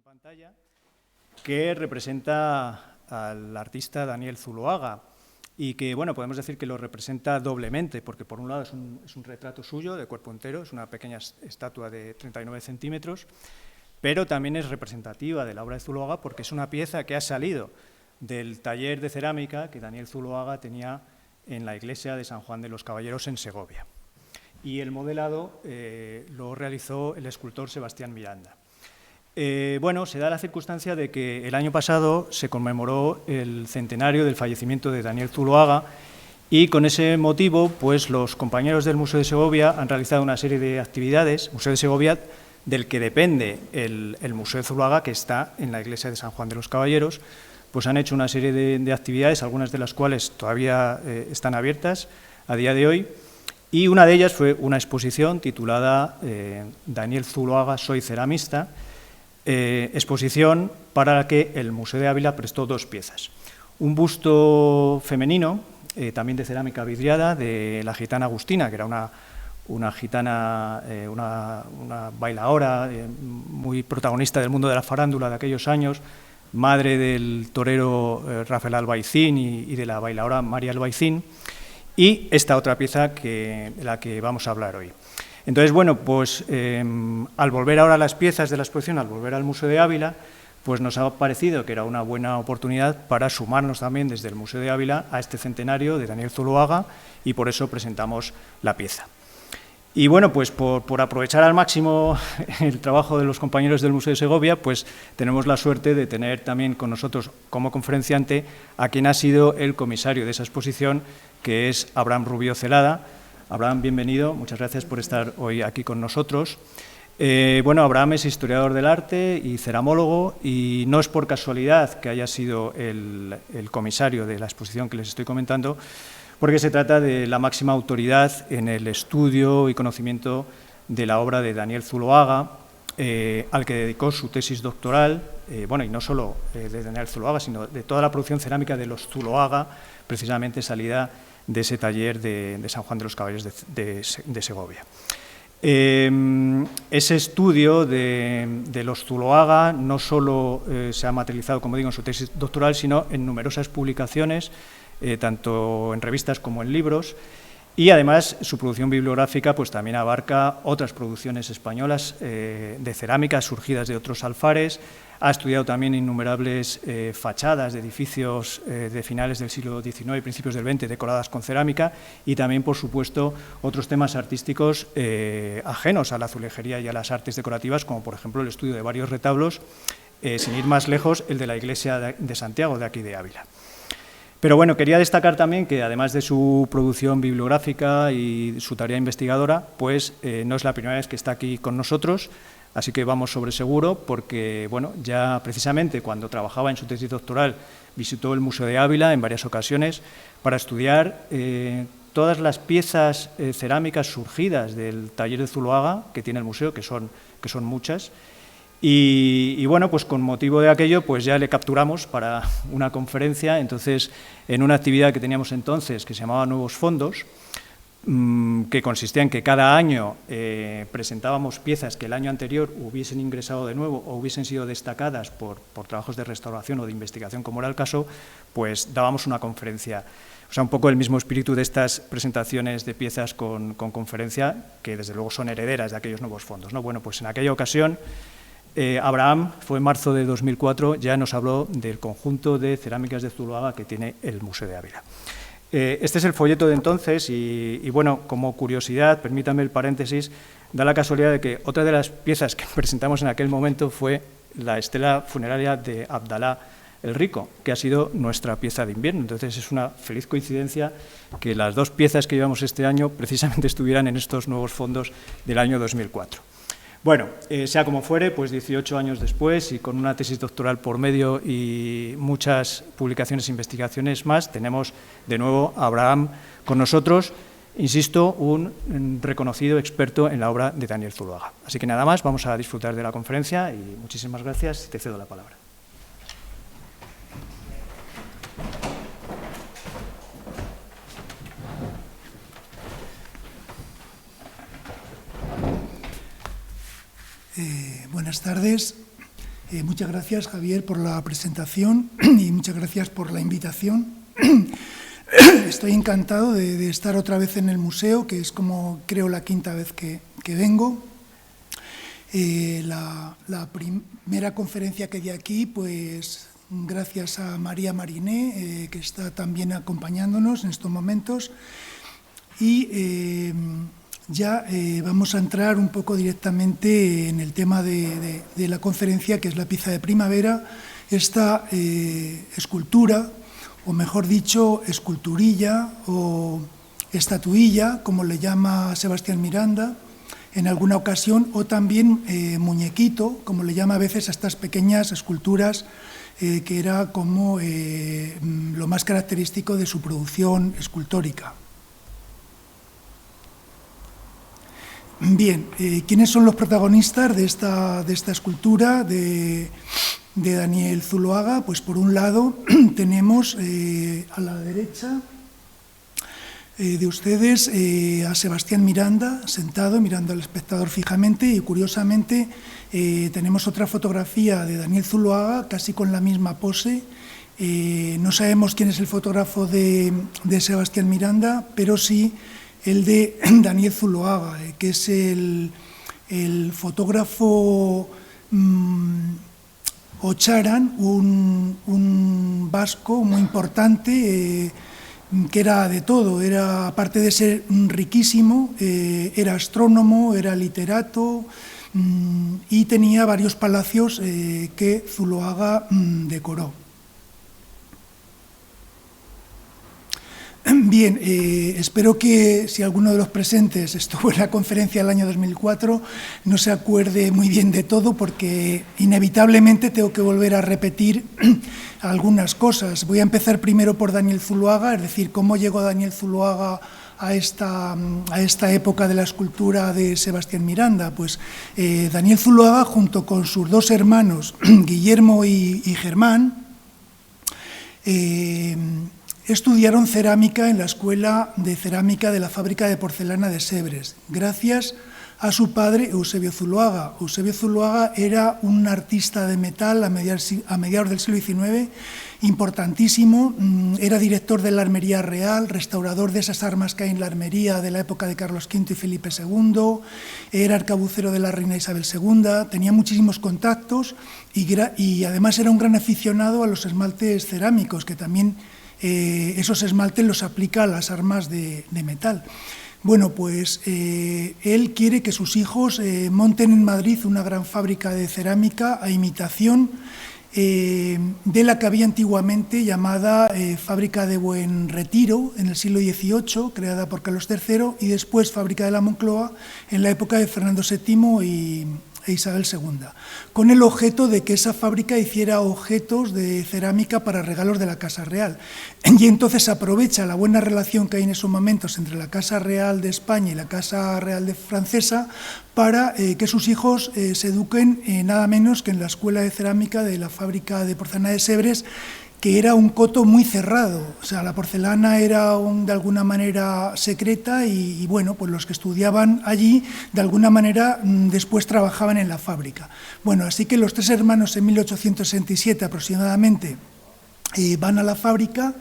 pantalla que representa al artista Daniel Zuloaga y que, bueno, podemos decir que lo representa doblemente, porque por un lado es un retrato suyo de cuerpo entero, es una pequeña estatua de 39 centímetros, pero también es representativa de la obra de Zuloaga porque es una pieza que ha salido del taller de cerámica que Daniel Zuloaga tenía en la iglesia de San Juan de los Caballeros en Segovia. Y el modelado lo realizó el escultor Sebastián Miranda. Bueno, se da la circunstancia de que el año pasado se conmemoró el centenario del fallecimiento de Daniel Zuloaga y con ese motivo, pues los compañeros del Museo de Segovia han realizado una serie de actividades, Museo de Segovia, del que depende el Museo de Zuloaga, que está en la iglesia de San Juan de los Caballeros, pues han hecho una serie de actividades, algunas de las cuales todavía están abiertas a día de hoy, y una de ellas fue una exposición titulada Daniel Zuloaga, soy ceramista, exposición para la que el Museo de Ávila prestó dos piezas. Un busto femenino, también de cerámica vidriada, de la gitana Agustina, que era una gitana, una bailaora muy protagonista del mundo de la farándula de aquellos años, madre del torero Rafael Albaicín y de la bailaora María Albaicín, y esta otra pieza de la que vamos a hablar hoy. Entonces, bueno, pues al volver ahora a las piezas de la exposición, al volver al Museo de Ávila, pues nos ha parecido que era una buena oportunidad para sumarnos también desde el Museo de Ávila a este centenario de Daniel Zuloaga y por eso presentamos la pieza. Y bueno, pues por aprovechar al máximo el trabajo de los compañeros del Museo de Segovia, pues tenemos la suerte de tener también con nosotros como conferenciante a quien ha sido el comisario de esa exposición, que es Abraham Rubio Celada. Abraham, bienvenido, muchas gracias por estar hoy aquí con nosotros. Bueno, Abraham es historiador del arte y ceramólogo y no es por casualidad que haya sido el comisario de la exposición que les estoy comentando, porque se trata de la máxima autoridad en el estudio y conocimiento de la obra de Daniel Zuloaga, al que dedicó su tesis doctoral, bueno, y no solo de Daniel Zuloaga, sino de toda la producción cerámica de los Zuloaga, precisamente salida de ese taller de San Juan de los Caballeros de Segovia. Ese estudio de los Zuloaga no solo se ha materializado, como digo, en su tesis doctoral, sino en numerosas publicaciones, tanto en revistas como en libros, y además su producción bibliográfica pues también abarca otras producciones españolas de cerámica surgidas de otros alfares. Ha estudiado también innumerables fachadas de edificios de finales del siglo XIX y principios del XX decoradas con cerámica y también, por supuesto, otros temas artísticos ajenos a la azulejería y a las artes decorativas, como por ejemplo el estudio de varios retablos, sin ir más lejos, el de la iglesia de Santiago, de aquí de Ávila. Pero bueno, quería destacar también que además de su producción bibliográfica y su tarea investigadora, pues no es la primera vez que está aquí con nosotros, así que vamos sobre seguro porque, bueno, ya precisamente cuando trabajaba en su tesis doctoral visitó el Museo de Ávila en varias ocasiones para estudiar todas las piezas cerámicas surgidas del taller de Zuloaga que tiene el museo, que son muchas. Y bueno, pues con motivo de aquello, pues ya le capturamos para una conferencia. Entonces, en una actividad que teníamos entonces, que se llamaba Nuevos Fondos, que consistía en que cada año presentábamos piezas que el año anterior hubiesen ingresado de nuevo o hubiesen sido destacadas por trabajos de restauración o de investigación, como era el caso, pues dábamos una conferencia. O sea, un poco el mismo espíritu de estas presentaciones de piezas con conferencia, que desde luego son herederas de aquellos nuevos fondos, ¿no? Bueno, pues en aquella ocasión Abraham, fue en marzo de 2004, ya nos habló del conjunto de cerámicas de Zuloaga que tiene el Museo de Ávila. Este es el folleto de entonces y bueno, como curiosidad, permítame el paréntesis, da la casualidad de que otra de las piezas que presentamos en aquel momento fue la estela funeraria de Abdalá el Rico, que ha sido nuestra pieza de invierno. Entonces es una feliz coincidencia que las dos piezas que llevamos este año precisamente estuvieran en estos nuevos fondos del año 2004. Bueno, sea como fuere, pues 18 años después y con una tesis doctoral por medio y muchas publicaciones e investigaciones más, tenemos de nuevo a Abraham con nosotros, insisto, un reconocido experto en la obra de Daniel Zuloaga. Así que nada más, vamos a disfrutar de la conferencia y muchísimas gracias, te cedo la palabra. Buenas tardes. Muchas gracias, Javier, por la presentación y muchas gracias por la invitación. Estoy encantado de estar otra vez en el museo, que es como creo la quinta vez que vengo. La primera conferencia que di aquí, pues gracias a María Mariné, que está también acompañándonos en estos momentos. Y ya vamos a entrar un poco directamente en el tema de la conferencia, que es la pieza de primavera, esta escultura, o mejor dicho, esculturilla o estatuilla, como le llama Sebastián Miranda en alguna ocasión, o también muñequito, como le llama a veces a estas pequeñas esculturas, que era como lo más característico de su producción escultórica. Bien, ¿quiénes son los protagonistas de esta escultura de Daniel Zuloaga? Pues por un lado tenemos a la derecha de ustedes a Sebastián Miranda, sentado, mirando al espectador fijamente, y curiosamente tenemos otra fotografía de Daniel Zuloaga, casi con la misma pose. No sabemos quién es el fotógrafo de Sebastián Miranda, pero sí el de Daniel Zuloaga, que es el fotógrafo Ocharan, un vasco muy importante, que era de todo, era, aparte de ser riquísimo, era astrónomo, era literato y tenía varios palacios que Zuloaga decoró. Bien, espero que si alguno de los presentes estuvo en la conferencia del año 2004 no se acuerde muy bien de todo, porque inevitablemente tengo que volver a repetir algunas cosas. Voy a empezar primero por Daniel Zuloaga, es decir, cómo llegó Daniel Zuloaga a esta época de la escultura de Sebastián Miranda. Pues Daniel Zuloaga, junto con sus dos hermanos, Guillermo y Germán, estudiaron cerámica en la Escuela de Cerámica de la Fábrica de Porcelana de Sèvres, gracias a su padre Eusebio Zuloaga. Eusebio Zuloaga era un artista de metal a mediados del siglo XIX, importantísimo. Era director de la Armería Real, restaurador de esas armas que hay en la armería de la época de Carlos V y Felipe II, era arcabucero de la reina Isabel II, tenía muchísimos contactos y además era un gran aficionado a los esmaltes cerámicos, que también esos esmaltes los aplica a las armas de metal. Bueno, pues él quiere que sus hijos monten en Madrid una gran fábrica de cerámica a imitación de la que había antiguamente llamada Fábrica de Buen Retiro en el siglo XVIII, creada por Carlos III, y después Fábrica de la Moncloa en la época de Fernando VII e Isabel II, con el objeto de que esa fábrica hiciera objetos de cerámica para regalos de la Casa Real. Y entonces aprovecha la buena relación que hay en esos momentos entre la Casa Real de España y la Casa Real Francesa para que sus hijos se eduquen nada menos que en la Escuela de Cerámica de la Fábrica de Porcelana de Sèvres, que era un coto muy cerrado. O sea, la porcelana era de alguna manera secreta y bueno, pues los que estudiaban allí de alguna manera después trabajaban en la fábrica. Bueno, así que los tres hermanos en 1867 aproximadamente van a la fábrica,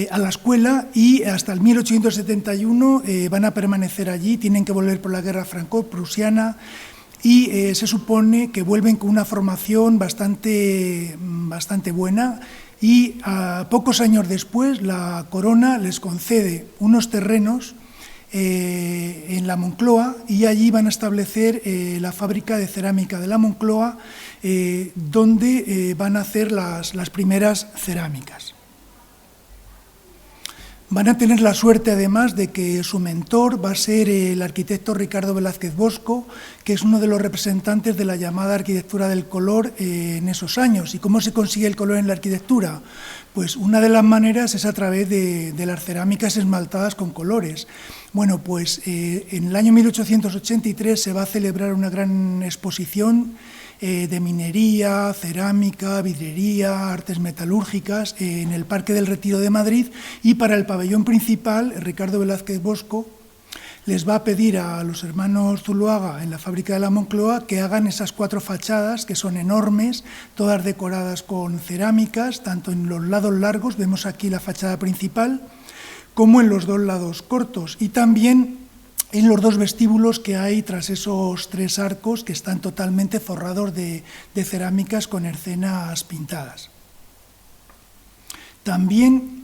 a la escuela, y hasta el 1871 van a permanecer allí. Tienen que volver por la guerra franco-prusiana y se supone que vuelven con una formación bastante buena. Y pocos años después la corona les concede unos terrenos en la Moncloa, y allí van a establecer la fábrica de cerámica de la Moncloa, donde van a hacer las primeras cerámicas. Van a tener la suerte, además, de que su mentor va a ser el arquitecto Ricardo Velázquez Bosco, que es uno de los representantes de la llamada arquitectura del color en esos años. ¿Y cómo se consigue el color en la arquitectura? Pues una de las maneras es a través de las cerámicas esmaltadas con colores. Bueno, pues en el año 1883 se va a celebrar una gran exposición de minería, cerámica, vidriería, artes metalúrgicas en el Parque del Retiro de Madrid, y para el pabellón principal, Ricardo Velázquez Bosco les va a pedir a los hermanos Zuloaga en la fábrica de la Moncloa que hagan esas 4 fachadas, que son enormes, todas decoradas con cerámicas, tanto en los lados largos, vemos aquí la fachada principal, como en los 2 lados cortos, y también en los 2 vestíbulos que hay tras esos 3 arcos que están totalmente forrados de cerámicas con escenas pintadas. También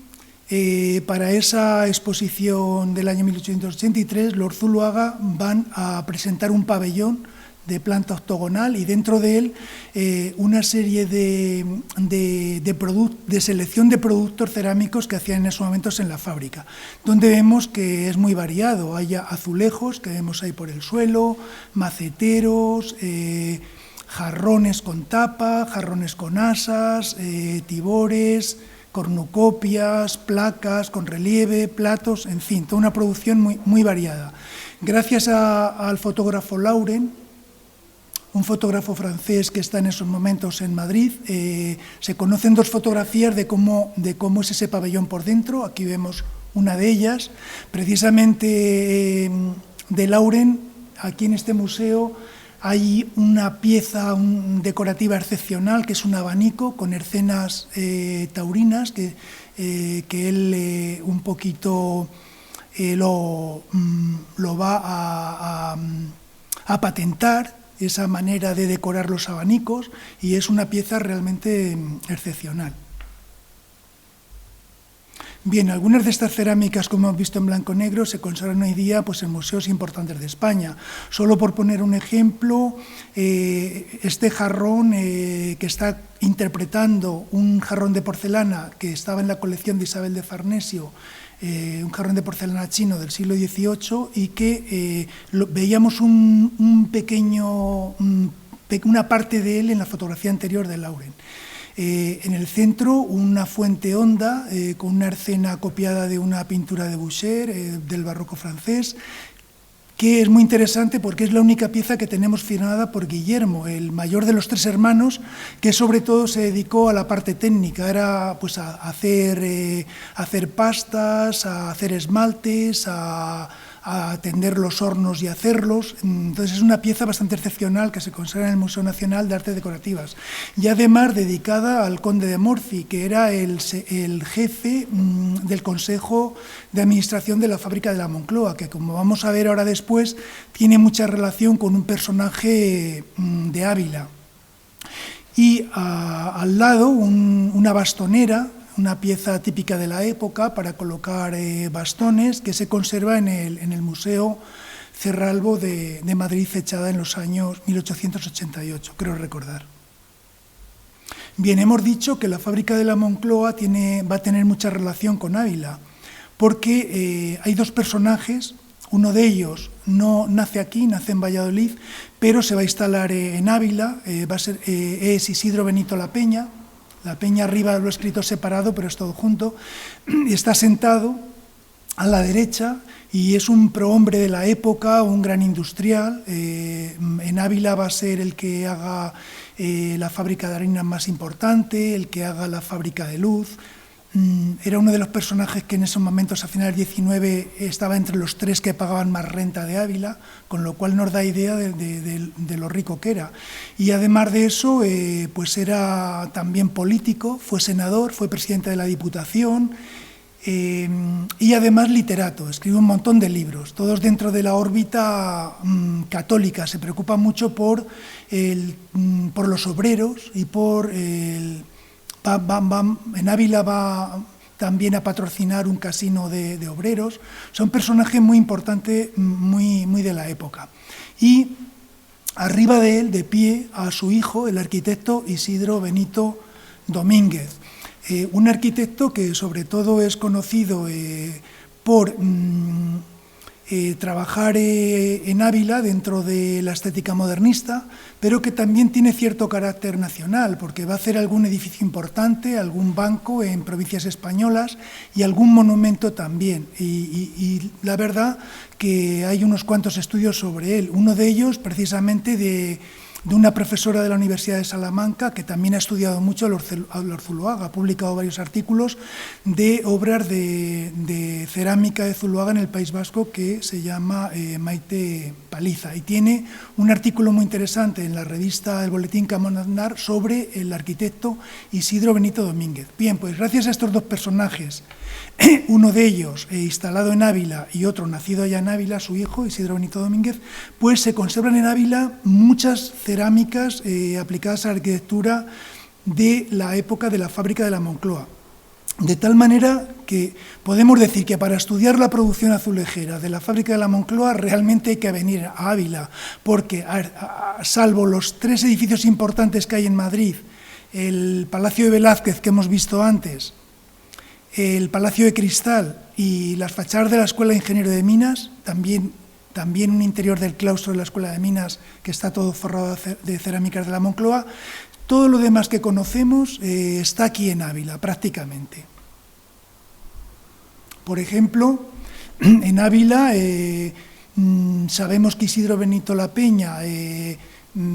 para esa exposición del año 1883, los Zuloaga van a presentar un pabellón de planta octogonal y dentro de él una serie de selección de productos cerámicos que hacían en esos momentos en la fábrica, donde vemos que es muy variado. Hay azulejos que vemos ahí por el suelo, maceteros, jarrones con tapa, jarrones con asas, tibores, cornucopias, placas con relieve, platos, en fin, toda una producción muy variada. Gracias al fotógrafo Lauren, un fotógrafo francés que está en esos momentos en Madrid, se conocen 2 fotografías de cómo es ese pabellón por dentro. Aquí vemos una de ellas, precisamente de Lauren. Aquí en este museo hay una pieza decorativa excepcional, que es un abanico con escenas taurinas, que él un poquito lo va a patentar, esa manera de decorar los abanicos, y es una pieza realmente excepcional. Bien, algunas de estas cerámicas, como hemos visto en blanco-negro, se conservan hoy día pues, en museos importantes de España. Solo por poner un ejemplo, este jarrón que está interpretando un jarrón de porcelana que estaba en la colección de Isabel de Farnesio, un jarrón de porcelana chino del siglo XVIII, y que veíamos una parte de él en la fotografía anterior de Lauren. En el centro, una fuente honda con una escena copiada de una pintura de Boucher, del barroco francés, que es muy interesante porque es la única pieza que tenemos firmada por Guillermo, el mayor de los 3 hermanos, que sobre todo se dedicó a la parte técnica, era pues, a hacer pastas, a hacer esmaltes, a atender los hornos y hacerlos. Entonces es una pieza bastante excepcional que se conserva en el Museo Nacional de Artes Decorativas, y además dedicada al conde de Morci, que era el jefe del Consejo de Administración de la fábrica de la Moncloa, que, como vamos a ver ahora después, tiene mucha relación con un personaje de Ávila. Y al lado una bastonera, una pieza típica de la época para colocar bastones, que se conserva en el Museo Cerralbo de Madrid, fechada en los años 1888, creo recordar. Bien, hemos dicho que la fábrica de la Moncloa va a tener mucha relación con Ávila, porque hay 2 personajes. Uno de ellos no nace aquí, nace en Valladolid, pero se va a instalar en Ávila. Es Isidro Benito La Peña. La Peña arriba lo he escrito separado, pero es todo junto. Está sentado a la derecha y es un prohombre de la época, un gran industrial. En Ávila va a ser el que haga la fábrica de harina más importante, el que haga la fábrica de luz. Era uno de los personajes que en esos momentos, a finales del XIX, estaba entre los 3 que pagaban más renta de Ávila, con lo cual nos da idea de lo rico que era. Y además de eso, pues era también político, fue senador, fue presidente de la Diputación, y además literato, escribe un montón de libros, todos dentro de la órbita católica. Se preocupa mucho por los obreros y por en Ávila va también a patrocinar un casino de obreros. Son personajes muy importantes, muy de la época. Y arriba de él, de pie, a su hijo, el arquitecto Isidro Benito Domínguez. Un arquitecto que sobre todo es conocido por trabajar en Ávila dentro de la estética modernista, pero que también tiene cierto carácter nacional, porque va a hacer algún edificio importante, algún banco en provincias españolas y algún monumento también. Y la verdad que hay unos cuantos estudios sobre él. Uno de ellos, precisamente, de una profesora de la Universidad de Salamanca que también ha estudiado mucho a Lor Zuloaga. Ha publicado varios artículos de obras de cerámica de Zuloaga en el País Vasco que se llama Maite Paliza. Y tiene un artículo muy interesante en la revista El Boletín Camón Aznar sobre el arquitecto Isidro Benito Domínguez. Bien, pues gracias a estos dos personajes, uno de ellos instalado en Ávila y otro nacido allá en Ávila, su hijo, Isidro Benito Domínguez, pues se conservan en Ávila muchas cerámicas aplicadas a la arquitectura de la época de la fábrica de la Moncloa. De tal manera que podemos decir que para estudiar la producción azulejera de la fábrica de la Moncloa realmente hay que venir a Ávila, porque salvo los 3 edificios importantes que hay en Madrid, el Palacio de Velázquez que hemos visto antes, el Palacio de Cristal y las fachadas de la Escuela de Ingeniero de Minas, también un interior del claustro de la Escuela de Minas que está todo forrado de cerámicas de la Moncloa, todo lo demás que conocemos está aquí en Ávila, prácticamente. Por ejemplo, en Ávila sabemos que Isidro Benito Lapeña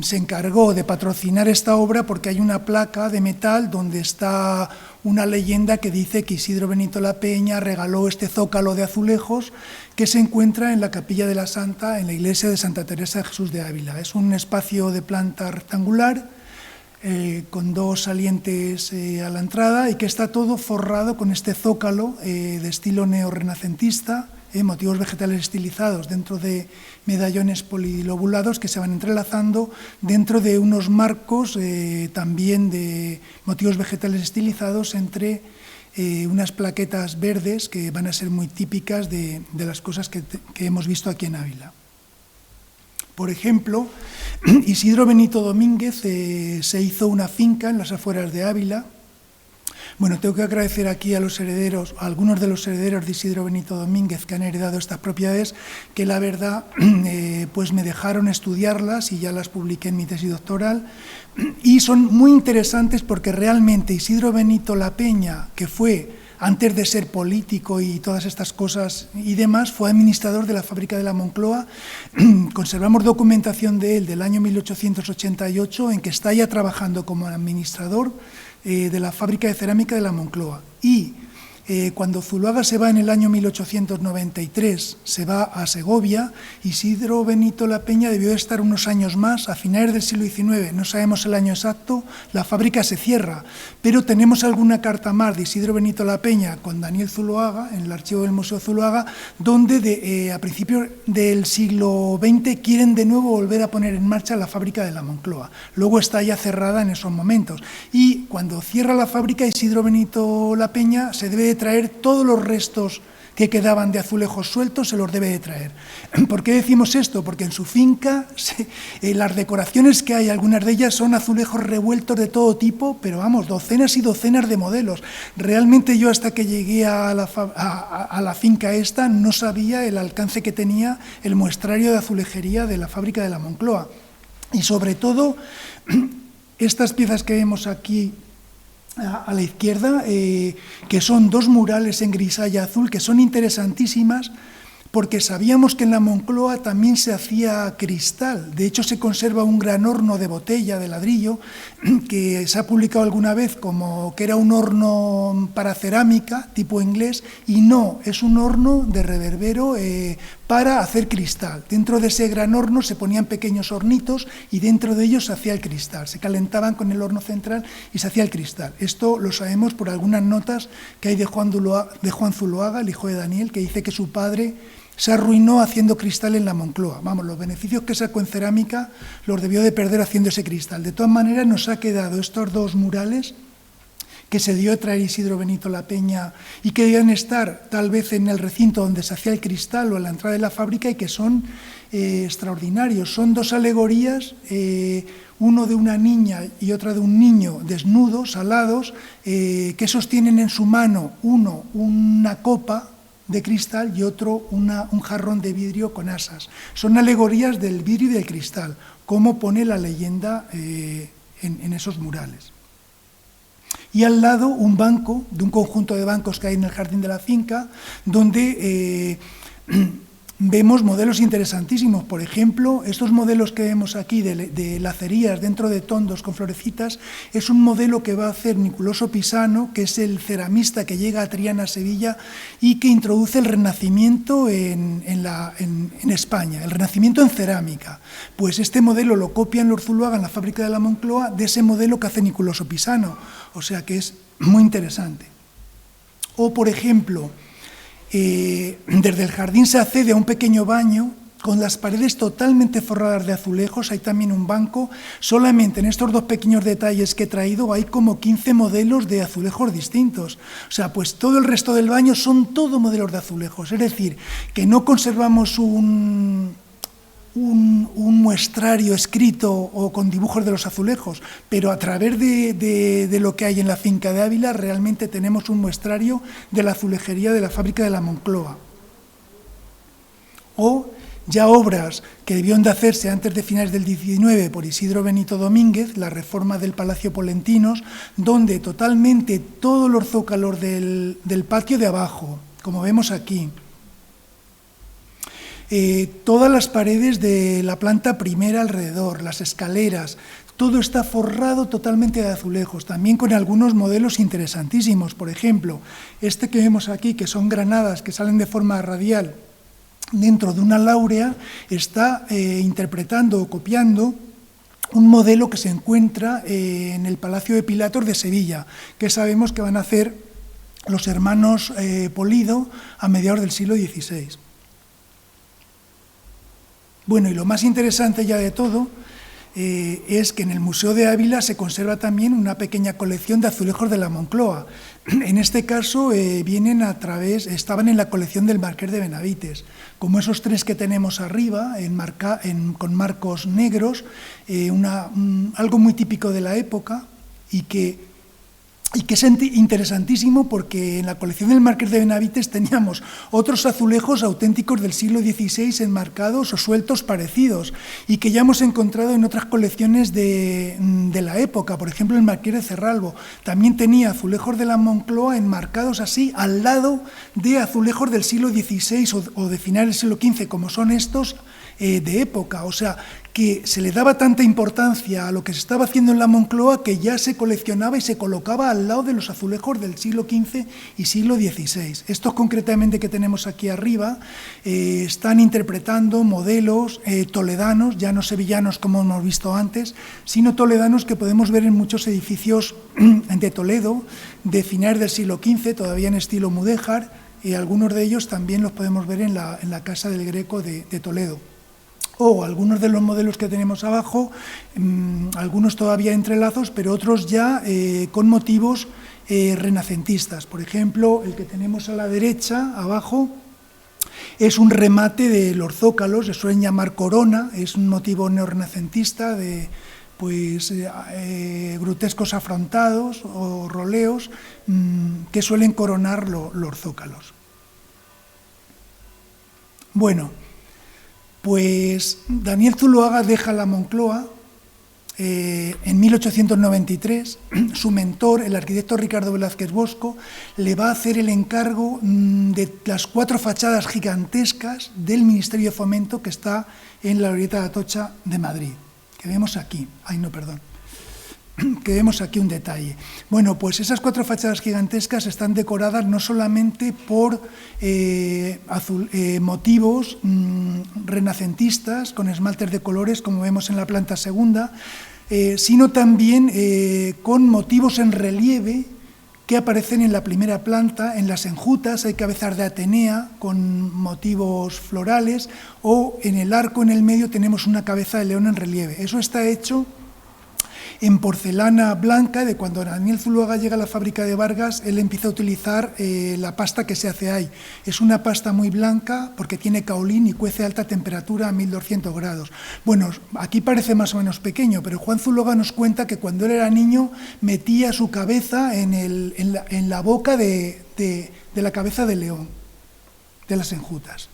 se encargó de patrocinar esta obra porque hay una placa de metal donde está una leyenda que dice que Isidro Benito Lapeña regaló este zócalo de azulejos que se encuentra en la Capilla de la Santa, en la iglesia de Santa Teresa de Jesús de Ávila. Es un espacio de planta rectangular con 2 salientes a la entrada y que está todo forrado con este zócalo de estilo neorrenacentista, motivos vegetales estilizados dentro de medallones polilobulados que se van entrelazando dentro de unos marcos también de motivos vegetales estilizados entre unas plaquetas verdes que van a ser muy típicas de las cosas que hemos visto aquí en Ávila. Por ejemplo, Isidro Benito Domínguez se hizo una finca en las afueras de Ávila. Bueno, tengo que agradecer aquí a los herederos, a algunos de los herederos de Isidro Benito Domínguez que han heredado estas propiedades, que la verdad pues me dejaron estudiarlas y ya las publiqué en mi tesis doctoral. Y son muy interesantes porque realmente Isidro Benito Lapeña, que fue, antes de ser político y todas estas cosas y demás, fue administrador de la fábrica de la Moncloa. Conservamos documentación de él del año 1888 en que está ya trabajando como administrador de la fábrica de cerámica de la Moncloa. Y cuando Zuloaga se va en el año 1893, se va a Segovia, Isidro Benito Lapeña debió de estar unos años más, a finales del siglo XIX, no sabemos el año exacto, la fábrica se cierra, pero tenemos alguna carta más de Isidro Benito Lapeña con Daniel Zuloaga, en el archivo del Museo Zuloaga, donde a principios del siglo XX quieren de nuevo volver a poner en marcha la fábrica de la Moncloa. Luego está ya cerrada en esos momentos. Y cuando cierra la fábrica, Isidro Benito Lapeña se debe de traer todos los restos que quedaban de azulejos sueltos, se los debe de traer. ¿Por qué decimos esto? Porque en su finca las decoraciones que hay, algunas de ellas son azulejos revueltos de todo tipo, pero vamos, docenas y docenas de modelos. Realmente yo hasta que llegué a la finca esta no sabía el alcance que tenía el muestrario de azulejería de la fábrica de la Moncloa. Y sobre todo, estas piezas que vemos aquí a la izquierda, que son 2 murales en grisalla azul, que son interesantísimas porque sabíamos que en la Moncloa también se hacía cristal. De hecho, se conserva un gran horno de botella de ladrillo que se ha publicado alguna vez como que era un horno para cerámica tipo inglés, y no, es un horno de reverbero para hacer cristal. Dentro de ese gran horno se ponían pequeños hornitos y dentro de ellos se hacía el cristal. Se calentaban con el horno central y se hacía el cristal. Esto lo sabemos por algunas notas que hay de Juan Zuloaga, el hijo de Daniel, que dice que su padre se arruinó haciendo cristal en la Moncloa. Vamos, los beneficios que sacó en cerámica los debió de perder haciendo ese cristal. De todas maneras, nos ha quedado estos 2 murales que se dio a traer Isidro Benito Lapeña y que debían estar tal vez en el recinto donde se hacía el cristal o a la entrada de la fábrica, y que son extraordinarios. Son 2 alegorías, uno de una niña y otra de un niño desnudos, alados, que sostienen en su mano uno una copa de cristal y otro un jarrón de vidrio con asas. Son alegorías del vidrio y del cristal, como pone la leyenda en esos murales. Y al lado un banco, de un conjunto de bancos que hay en el jardín de la finca, donde vemos modelos interesantísimos. Por ejemplo, estos modelos que vemos aquí de lacerías dentro de tondos con florecitas es un modelo que va a hacer Niculoso Pisano, que es el ceramista que llega a Triana, Sevilla, y que introduce el Renacimiento en España, el Renacimiento en cerámica. Pues este modelo lo copian los Zuluaga en la fábrica de la Moncloa de ese modelo que hace Niculoso Pisano, o sea que es muy interesante. O, por ejemplo, desde el jardín se accede a un pequeño baño con las paredes totalmente forradas de azulejos, hay también un banco. Solamente en estos dos pequeños detalles que he traído hay como 15 modelos de azulejos distintos. O sea, pues todo el resto del baño son todo modelos de azulejos, es decir, que no conservamos un muestrario escrito o con dibujos de los azulejos, pero a través de lo que hay en la finca de Ávila realmente tenemos un muestrario de la azulejería de la fábrica de la Moncloa. O ya obras que debieron de hacerse antes de finales del 19 por Isidro Benito Domínguez, la reforma del Palacio Polentinos, donde totalmente todos los zócalos del patio de abajo, como vemos aquí, todas las paredes de la planta primera alrededor, las escaleras, todo está forrado totalmente de azulejos, también con algunos modelos interesantísimos. Por ejemplo, este que vemos aquí, que son granadas que salen de forma radial dentro de una láurea, está interpretando o copiando un modelo que se encuentra en el Palacio de Pilatos de Sevilla, que sabemos que van a hacer los hermanos Polido a mediados del siglo XVI. Bueno, y lo más interesante ya de todo es que en el Museo de Ávila se conserva también una pequeña colección de azulejos de la Moncloa. En este caso estaban en la colección del Marqués de Benavites, como esos tres que tenemos arriba, con marcos negros, algo muy típico de la época y que es interesantísimo porque en la colección del Marqués de Benavites teníamos otros azulejos auténticos del siglo XVI enmarcados o sueltos parecidos y que ya hemos encontrado en otras colecciones de la época. Por ejemplo, el Marqués de Cerralbo también tenía azulejos de la Moncloa enmarcados así al lado de azulejos del siglo XVI o de finales del siglo XV, como son estos de época. O sea, que se le daba tanta importancia a lo que se estaba haciendo en la Moncloa que ya se coleccionaba y se colocaba al lado de los azulejos del siglo XV y siglo XVI. Estos concretamente que tenemos aquí arriba están interpretando modelos toledanos, ya no sevillanos como hemos visto antes, sino toledanos que podemos ver en muchos edificios de Toledo de finales del siglo XV, todavía en estilo mudéjar, y algunos de ellos también los podemos ver en la Casa del Greco de Toledo. O algunos de los modelos que tenemos abajo, algunos todavía entrelazos, pero otros ya con motivos renacentistas. Por ejemplo, el que tenemos a la derecha, abajo, es un remate de los zócalos, se suelen llamar corona, es un motivo neorrenacentista de grutescos afrontados o roleos que suelen coronar los zócalos. Bueno, pues Daniel Zuloaga deja la Moncloa en 1893. Su mentor, el arquitecto Ricardo Velázquez Bosco, le va a hacer el encargo de las 4 fachadas gigantescas del Ministerio de Fomento que está en la Glorieta de Atocha de Madrid, que vemos aquí. Que vemos aquí un detalle. Bueno, pues esas 4 fachadas gigantescas están decoradas no solamente por motivos renacentistas con esmaltes de colores, como vemos en la planta segunda, sino también con motivos en relieve que aparecen en la primera planta. En las enjutas hay cabezas de Atenea con motivos florales, o en el arco en el medio tenemos una cabeza de león en relieve. Eso está hecho en porcelana blanca. De cuando Daniel Zuloaga llega a la fábrica de Vargas, él empieza a utilizar la pasta que se hace ahí. Es una pasta muy blanca porque tiene caolín y cuece a alta temperatura a 1200 grados. Bueno, aquí parece más o menos pequeño, pero Juan Zuloaga nos cuenta que cuando él era niño metía su cabeza en la boca de la cabeza de león, de las enjutas.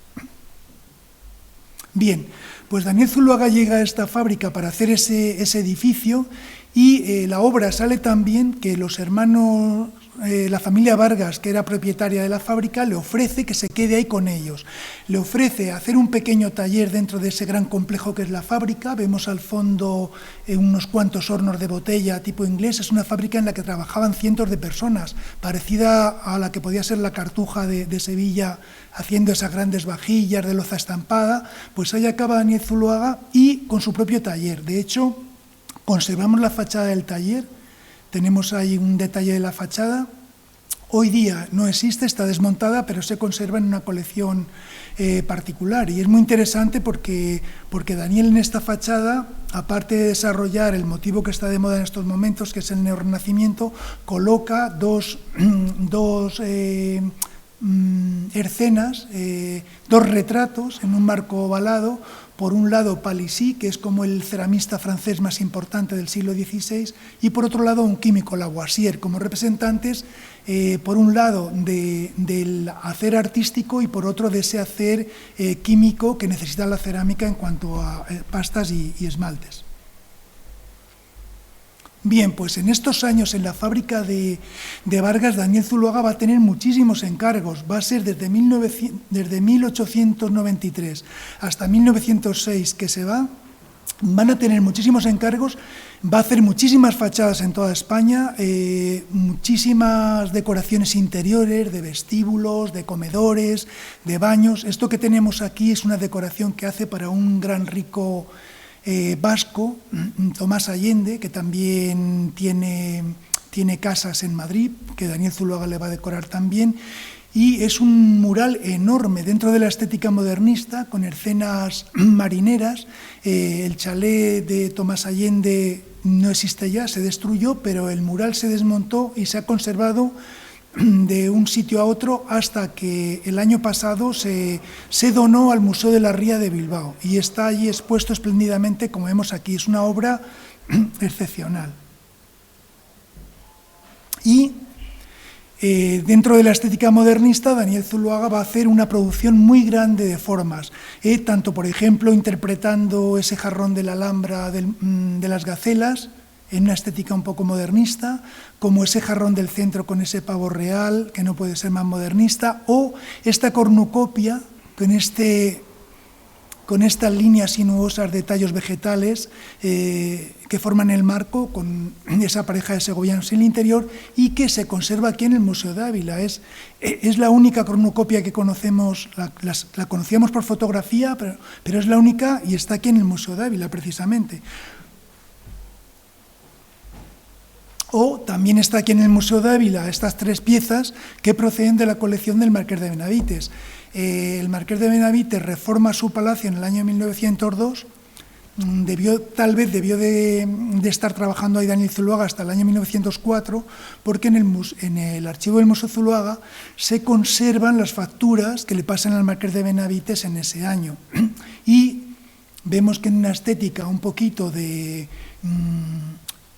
Bien, pues Daniel Zuloaga llega a esta fábrica para hacer ese edificio, y la obra sale tan bien que los hermanos la familia Vargas, que era propietaria de la fábrica, le ofrece que se quede ahí con ellos. Le ofrece hacer un pequeño taller dentro de ese gran complejo que es la fábrica. Vemos al fondo unos cuantos hornos de botella tipo inglés. Es una fábrica en la que trabajaban cientos de personas, parecida a la que podía ser la Cartuja de Sevilla, haciendo esas grandes vajillas de loza estampada. Pues ahí acaba Daniel Zuloaga y con su propio taller. De hecho, conservamos la fachada del taller. Tenemos ahí un detalle de la fachada. Hoy día no existe, está desmontada, pero se conserva en una colección particular. Y es muy interesante porque Daniel en esta fachada, aparte de desarrollar el motivo que está de moda en estos momentos, que es el neorrenacimiento, coloca dos escenas, dos retratos en un marco ovalado. Por un lado, Palissy, que es como el ceramista francés más importante del siglo XVI, y por otro lado, un químico, Lavoisier, como representantes, por un lado, del hacer artístico y por otro, de ese hacer químico que necesita la cerámica en cuanto a pastas y esmaltes. Bien, pues en estos años en la fábrica de Vargas, Daniel Zuloaga va a tener muchísimos encargos. Va a ser desde 1893 hasta 1906 que se va. Van a tener muchísimos encargos, va a hacer muchísimas fachadas en toda España, muchísimas decoraciones interiores, de vestíbulos, de comedores, de baños. Esto que tenemos aquí es una decoración que hace para un gran rico vasco, Tomás Allende, que también tiene casas en Madrid, que Daniel Zuloaga le va a decorar también, y es un mural enorme dentro de la estética modernista, con escenas marineras. El chalet de Tomás Allende no existe ya, se destruyó, pero el mural se desmontó y se ha conservado de un sitio a otro hasta que el año pasado se donó al Museo de la Ría de Bilbao y está allí expuesto espléndidamente, como vemos aquí. Es una obra excepcional. Y dentro de la estética modernista, Daniel Zuloaga va a hacer una producción muy grande de formas, tanto, por ejemplo, interpretando ese jarrón de la Alhambra de las Gacelas, en una estética un poco modernista, como ese jarrón del centro con ese pavo real, que no puede ser más modernista, o esta cornucopia con estas líneas sinuosas de tallos vegetales que forman el marco con esa pareja de segovianos en el interior y que se conserva aquí en el Museo de Ávila. Es la única cornucopia que conocemos, la conocíamos por fotografía, pero es la única y está aquí en el Museo de Ávila precisamente. O también está aquí en el Museo de Ávila estas tres piezas que proceden de la colección del Marqués de Benavites. El Marqués de Benavites reforma su palacio en el año 1902, tal vez debió de estar trabajando ahí Daniel Zuloaga hasta el año 1904, porque en el archivo del Museo Zuloaga se conservan las facturas que le pasan al Marqués de Benavites en ese año. Y vemos que en una estética un poquito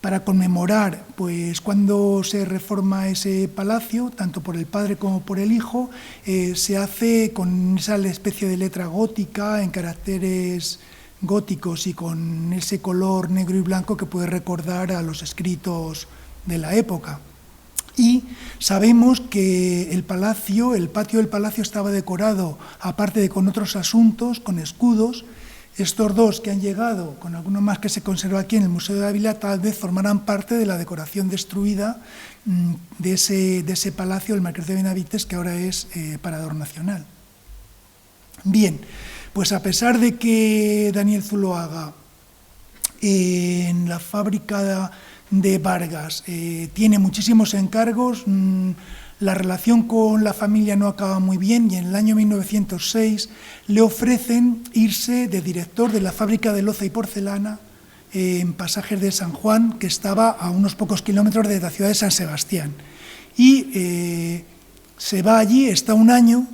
para conmemorar pues cuando se reforma ese palacio, tanto por el padre como por el hijo, se hace con esa especie de letra gótica, en caracteres góticos y con ese color negro y blanco que puede recordar a los escritos de la época. Y sabemos que el patio del palacio estaba decorado, aparte de con otros asuntos, con escudos. Estos dos que han llegado, con alguno más que se conserva aquí en el Museo de Ávila, tal vez formarán parte de la decoración destruida de ese palacio, el Marqués de Benavites, que ahora es parador nacional. Bien, pues a pesar de que Daniel Zuloaga en la fábrica de Vargas tiene muchísimos encargos, la relación con la familia no acaba muy bien y en el año 1906 le ofrecen irse de director de la fábrica de loza y porcelana en Pasajes de San Juan, que estaba a unos pocos kilómetros de la ciudad de San Sebastián. Y se va allí, está un año,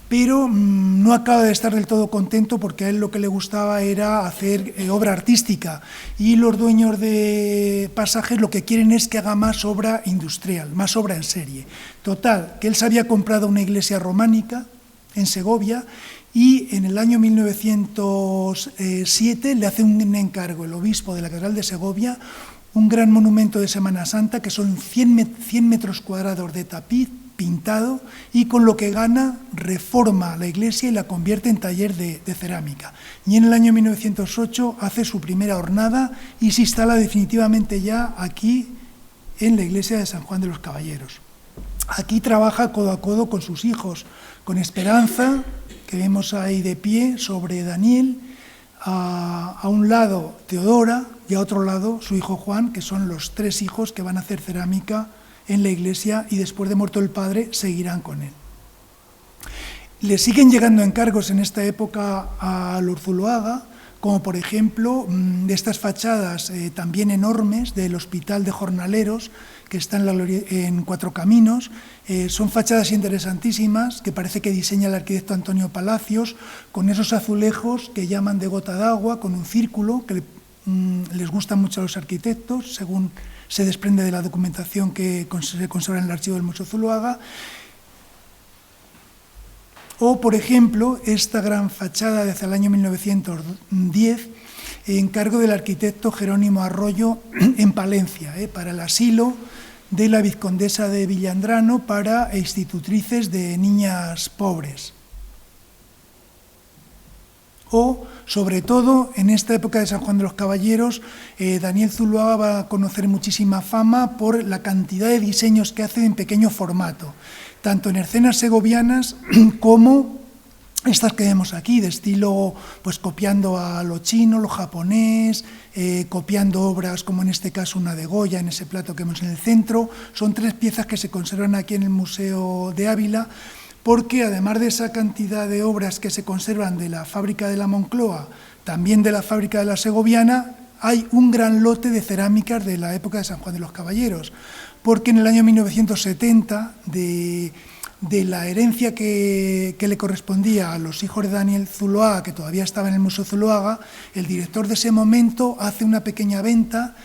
pero no acaba de estar del todo contento porque a él lo que le gustaba era hacer obra artística y los dueños de Pasajes lo que quieren es que haga más obra industrial, más obra en serie. Total, que él se había comprado una iglesia románica en Segovia y en el año 1907 le hace un encargo el obispo de la Catedral de Segovia, un gran monumento de Semana Santa que son 100 metros cuadrados de tapiz pintado, y con lo que gana reforma la iglesia y la convierte en taller de cerámica. Y en el año 1908 hace su primera hornada y se instala definitivamente ya aquí en la iglesia de San Juan de los Caballeros. Aquí trabaja codo a codo con sus hijos, con Esperanza, que vemos ahí de pie sobre Daniel, a un lado Teodora y a otro lado su hijo Juan, que son los 3 hijos que van a hacer cerámica en la iglesia y después de muerto el padre seguirán con él. Le siguen llegando encargos en esta época a Zuloaga, como por ejemplo de estas fachadas también enormes del Hospital de Jornaleros, que está en Cuatro Caminos. Son fachadas interesantísimas que parece que diseña el arquitecto Antonio Palacios, con esos azulejos que llaman de gota d'agua, con un círculo que les gusta mucho a los arquitectos, según se desprende de la documentación que se conserva en el archivo del Museo Zuloaga. O, por ejemplo, esta gran fachada desde el año 1910, encargo del arquitecto Jerónimo Arroyo en Palencia, para el asilo de la vizcondesa de Villandrano para institutrices de niñas pobres. O, sobre todo, en esta época de San Juan de los Caballeros, Daniel Zuloaga va a conocer muchísima fama por la cantidad de diseños que hace en pequeño formato, tanto en escenas segovianas como estas que vemos aquí, de estilo, pues copiando a lo chino, lo japonés, copiando obras como en este caso una de Goya, en ese plato que vemos en el centro. Son 3 piezas que se conservan aquí en el Museo de Ávila, porque además de esa cantidad de obras que se conservan de la fábrica de la Moncloa, también de la fábrica de la Segoviana, hay un gran lote de cerámicas de la época de San Juan de los Caballeros, porque en el año 1970, de la herencia que le correspondía a los hijos de Daniel Zuloaga, que todavía estaba en el Museo Zuloaga, el director de ese momento hace una pequeña venta,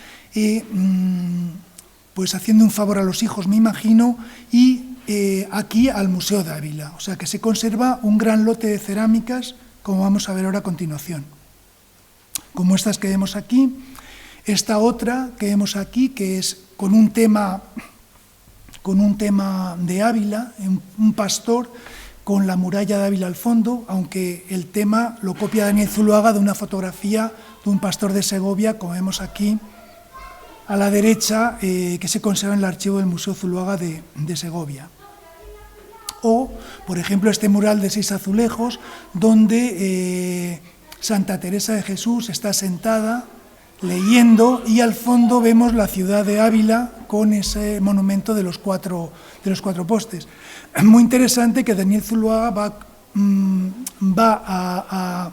pues haciendo un favor a los hijos, me imagino, y aquí al Museo de Ávila. O sea que se conserva un gran lote de cerámicas, como vamos a ver ahora a continuación. Como estas que vemos aquí, esta otra que vemos aquí, que es con un tema de Ávila, un pastor con la muralla de Ávila al fondo, aunque el tema lo copia Daniel Zuloaga de una fotografía de un pastor de Segovia, como vemos aquí a la derecha, que se conserva en el archivo del Museo Zuloaga de Segovia. O, por ejemplo, este mural de 6 azulejos, donde Santa Teresa de Jesús está sentada leyendo y al fondo vemos la ciudad de Ávila con ese monumento de los cuatro postes. Es muy interesante que Daniel Zuloaga va a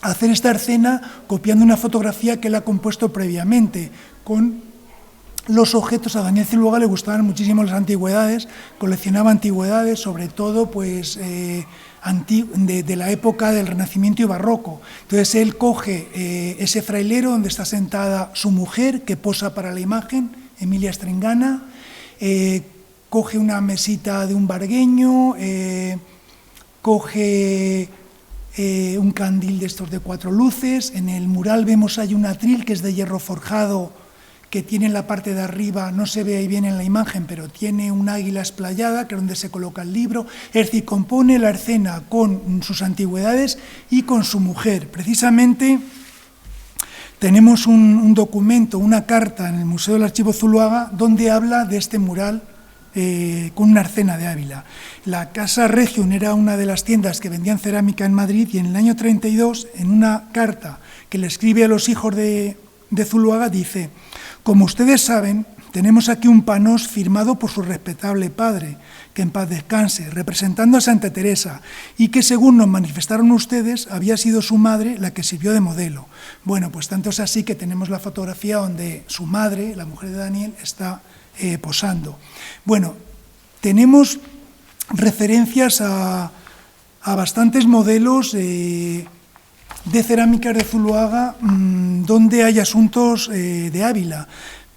hacer esta escena copiando una fotografía que él ha compuesto previamente con los objetos. A Daniel Zuloaga le gustaban muchísimo las antigüedades, coleccionaba antigüedades, sobre todo pues, de la época del Renacimiento y Barroco. Entonces él coge ese frailero donde está sentada su mujer, que posa para la imagen, Emilia Stringana, coge una mesita de un vargueño, coge un candil de estos de 4 luces. En el mural vemos hay un atril que es de hierro forjado, que tiene en la parte de arriba, no se ve ahí bien en la imagen, pero tiene un águila esplayada, que es donde se coloca el libro. Es decir, compone la escena con sus antigüedades y con su mujer. Precisamente tenemos un documento, una carta en el Museo del Archivo Zuloaga, donde habla de este mural con una escena de Ávila. La Casa Regium era una de las tiendas que vendían cerámica en Madrid, y en el año 32, en una carta que le escribe a los hijos de Zuloaga, dice: como ustedes saben, tenemos aquí un panós firmado por su respetable padre, que en paz descanse, representando a Santa Teresa, y que según nos manifestaron ustedes, había sido su madre la que sirvió de modelo. Bueno, pues tanto es así que tenemos la fotografía donde su madre, la mujer de Daniel, está posando. Bueno, tenemos referencias a bastantes modelos de cerámicas de Zuloaga donde hay asuntos de Ávila,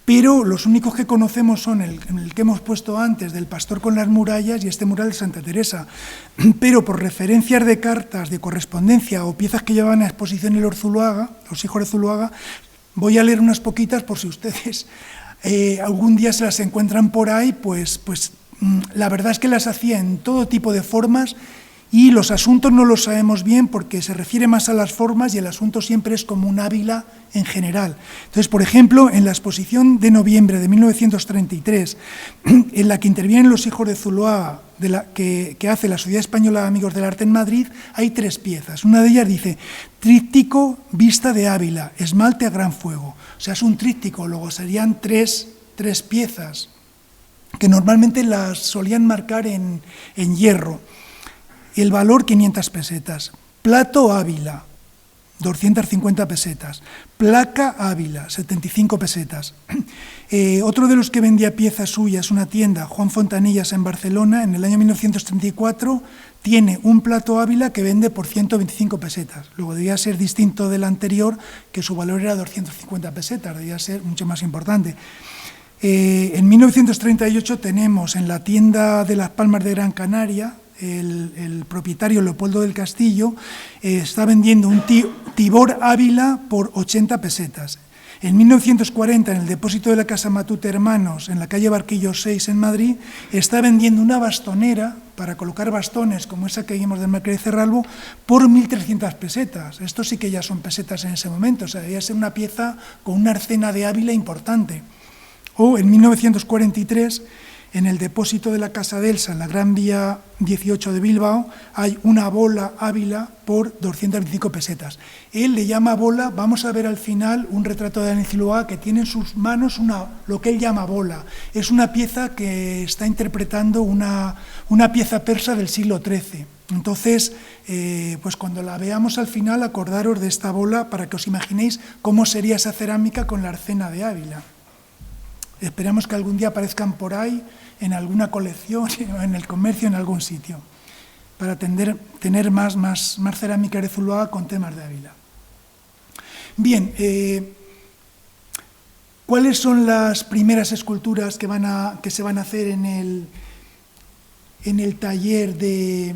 pero los únicos que conocemos son el que hemos puesto antes, del pastor con las murallas, y este mural de Santa Teresa. Pero por referencias de cartas, de correspondencia o piezas que llevaban a exposición en los Zuloaga, los hijos de Zuloaga, Voy a leer unas poquitas por si ustedes algún día se las encuentran por ahí, pues la verdad es que las hacía en todo tipo de formas y los asuntos no los sabemos bien porque se refiere más a las formas y el asunto siempre es como un Ávila en general. Entonces, por ejemplo, en la exposición de noviembre de 1933, en la que intervienen los hijos de Zuloaga, que hace la Sociedad Española de Amigos del Arte en Madrid, hay 3 piezas. Una de ellas dice, tríptico Vista de Ávila, esmalte a gran fuego. O sea, es un tríptico, luego serían tres piezas, que normalmente las solían marcar en hierro. El valor, 500 pesetas. Plato Ávila, 250 pesetas. Placa Ávila, 75 pesetas. Otro de los que vendía piezas suyas, una tienda, Juan Fontanillas, en Barcelona, en el año 1934, tiene un plato Ávila que vende por 125 pesetas. Luego debía ser distinto del anterior, que su valor era 250 pesetas, debía ser mucho más importante. En 1938 tenemos en la tienda de Las Palmas de Gran Canaria, el propietario Leopoldo del Castillo está vendiendo un Tibor Ávila por 80 pesetas. En 1940, en el depósito de la Casa Matute Hermanos, en la calle Barquillo 6, en Madrid, está vendiendo una bastonera para colocar bastones, como esa que vimos del Mercader de Cerralbo, por 1.300 pesetas. Esto sí que ya son pesetas en ese momento, o sea, debía ser una pieza con una arcena de Ávila importante. O en 1943, en el depósito de la Casa de Elsa, en la Gran Vía 18 de Bilbao, hay una bola Ávila por 225 pesetas. Él le llama bola, vamos a ver al final un retrato de Daniel Zuloaga que tiene en sus manos lo que él llama bola. Es una pieza que está interpretando una pieza persa del siglo XIII. Entonces, pues cuando la veamos al final, acordaros de esta bola para que os imaginéis cómo sería esa cerámica con la arcena de Ávila. Esperamos que algún día aparezcan por ahí, en alguna colección, en el comercio, en algún sitio, para tener más cerámica de Zuloaga con temas de Ávila. Bien, ¿cuáles son las primeras esculturas que se van a hacer en el taller de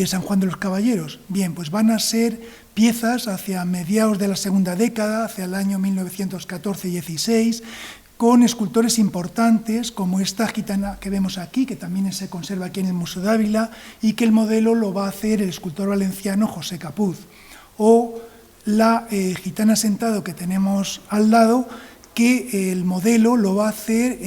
San Juan de los Caballeros? Bien, pues van a ser piezas hacia mediados de la segunda década, hacia el año 1914-16, con escultores importantes como esta gitana que vemos aquí, que también se conserva aquí en el Museo de Ávila, y que el modelo lo va a hacer el escultor valenciano José Capuz, o la gitana sentado que tenemos al lado, que el modelo lo va a hacer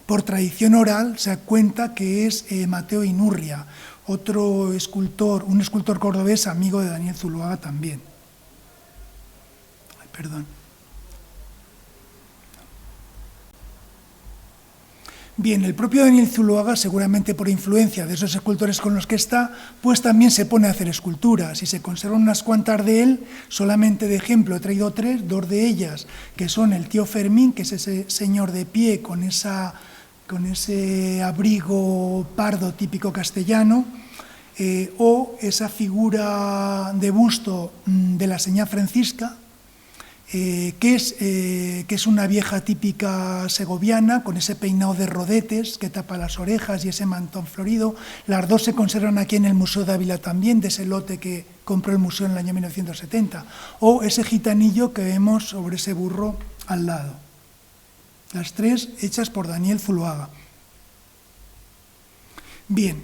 por tradición oral, se cuenta que es Mateo Inurria, otro escultor, un escultor cordobés, amigo de Daniel Zuloaga también. Ay, perdón. Bien, el propio Daniel Zuloaga, seguramente por influencia de esos escultores con los que está, pues también se pone a hacer esculturas y se conservan unas cuantas de él. Solamente de ejemplo he traído 3, 2 de ellas, que son el tío Fermín, que es ese señor de pie con ese abrigo pardo típico castellano, o esa figura de busto de la señá Francisca, que es una vieja típica segoviana, con ese peinado de rodetes que tapa las orejas y ese mantón florido. Las 2 se conservan aquí en el Museo de Ávila también, de ese lote que compró el museo en el año 1970. O ese gitanillo que vemos sobre ese burro al lado. Las 3 hechas por Daniel Zuloaga. Bien,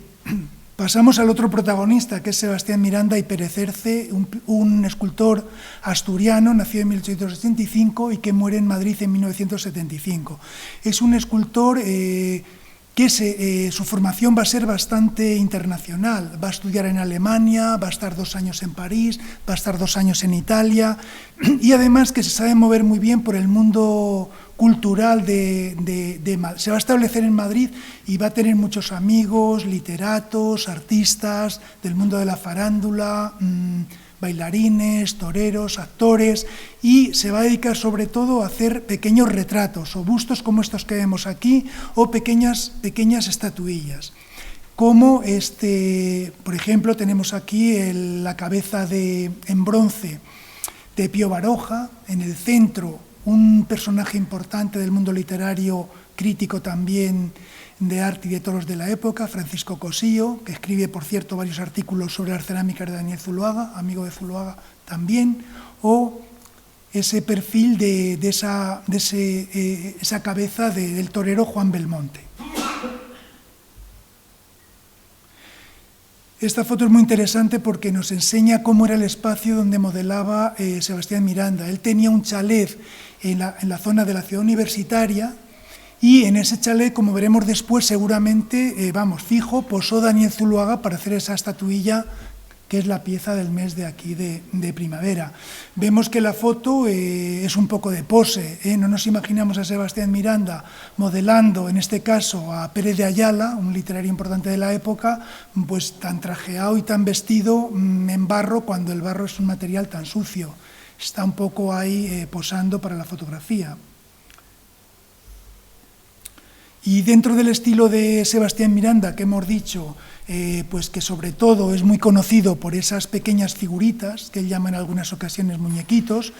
pasamos al otro protagonista, que es Sebastián Miranda y Pérez Cerce, un escultor asturiano, nacido en 1885 y que muere en Madrid en 1975. Es un escultor que su formación va a ser bastante internacional. Va a estudiar en Alemania, va a estar 2 años en París, va a estar 2 años en Italia, y además que se sabe mover muy bien por el mundo cultural se va a establecer en Madrid y va a tener muchos amigos, literatos, artistas del mundo de la farándula, bailarines, toreros, actores, y se va a dedicar sobre todo a hacer pequeños retratos o bustos como estos que vemos aquí, o pequeñas estatuillas. Como por ejemplo, tenemos aquí la cabeza en bronce de Pío Baroja, en el centro un personaje importante del mundo literario, crítico también de arte y de toros de la época, Francisco Cosillo, que escribe, por cierto, varios artículos sobre las cerámicas de Daniel Zuloaga, amigo de Zuloaga también, o ese perfil de esa cabeza del torero Juan Belmonte. Esta foto es muy interesante porque nos enseña cómo era el espacio donde modelaba Sebastián Miranda. Él tenía un chalet en la zona de la ciudad universitaria y en ese chalet, como veremos después, seguramente, fijo, posó Daniel Zuloaga para hacer esa estatuilla que es la pieza del mes de aquí de primavera. Vemos que la foto es un poco de pose, no nos imaginamos a Sebastián Miranda modelando, en este caso, a Pérez de Ayala, un literario importante de la época, pues tan trajeado y tan vestido en barro, cuando el barro es un material tan sucio. Está un poco ahí posando para la fotografía. Y dentro del estilo de Sebastián Miranda, que hemos dicho, pues que sobre todo es muy conocido por esas pequeñas figuritas, que él llama en algunas ocasiones muñequitos,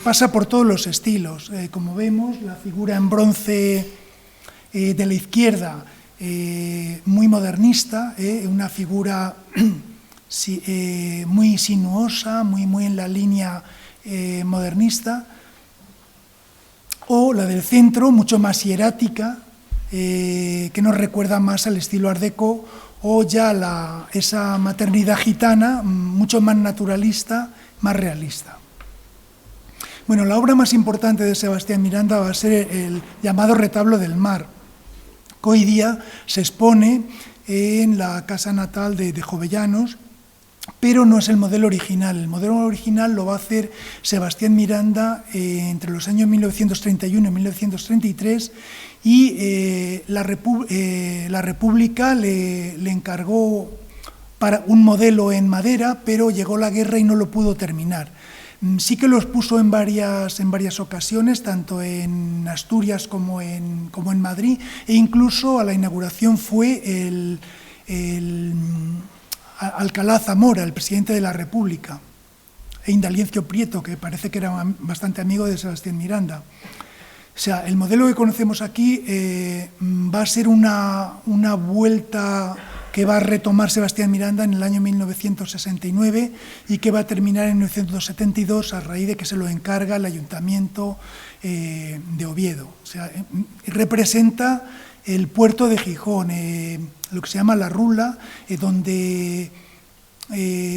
pasa por todos los estilos. Como vemos, la figura en bronce de la izquierda, muy modernista, una figura muy sinuosa, muy en la línea modernista, o la del centro, mucho más hierática, que nos recuerda más al estilo Art Deco, o ya esa maternidad gitana, mucho más naturalista, más realista. Bueno, la obra más importante de Sebastián Miranda va a ser el llamado Retablo del Mar, que hoy día se expone en la casa natal de Jovellanos, pero no es el modelo original. El modelo original lo va a hacer Sebastián Miranda entre los años 1931 y 1933, y la República le encargó para un modelo en madera, pero llegó la guerra y no lo pudo terminar. Sí que lo expuso en varias ocasiones, tanto en Asturias como en Madrid, e incluso a la inauguración fue el Alcalá Zamora, el presidente de la República, e Indaliencio Prieto, que parece que era bastante amigo de Sebastián Miranda. O sea, el modelo que conocemos aquí va a ser una vuelta que va a retomar Sebastián Miranda en el año 1969 y que va a terminar en 1972 a raíz de que se lo encarga el Ayuntamiento de Oviedo. O sea, representa el puerto de Gijón, lo que se llama la Rula, donde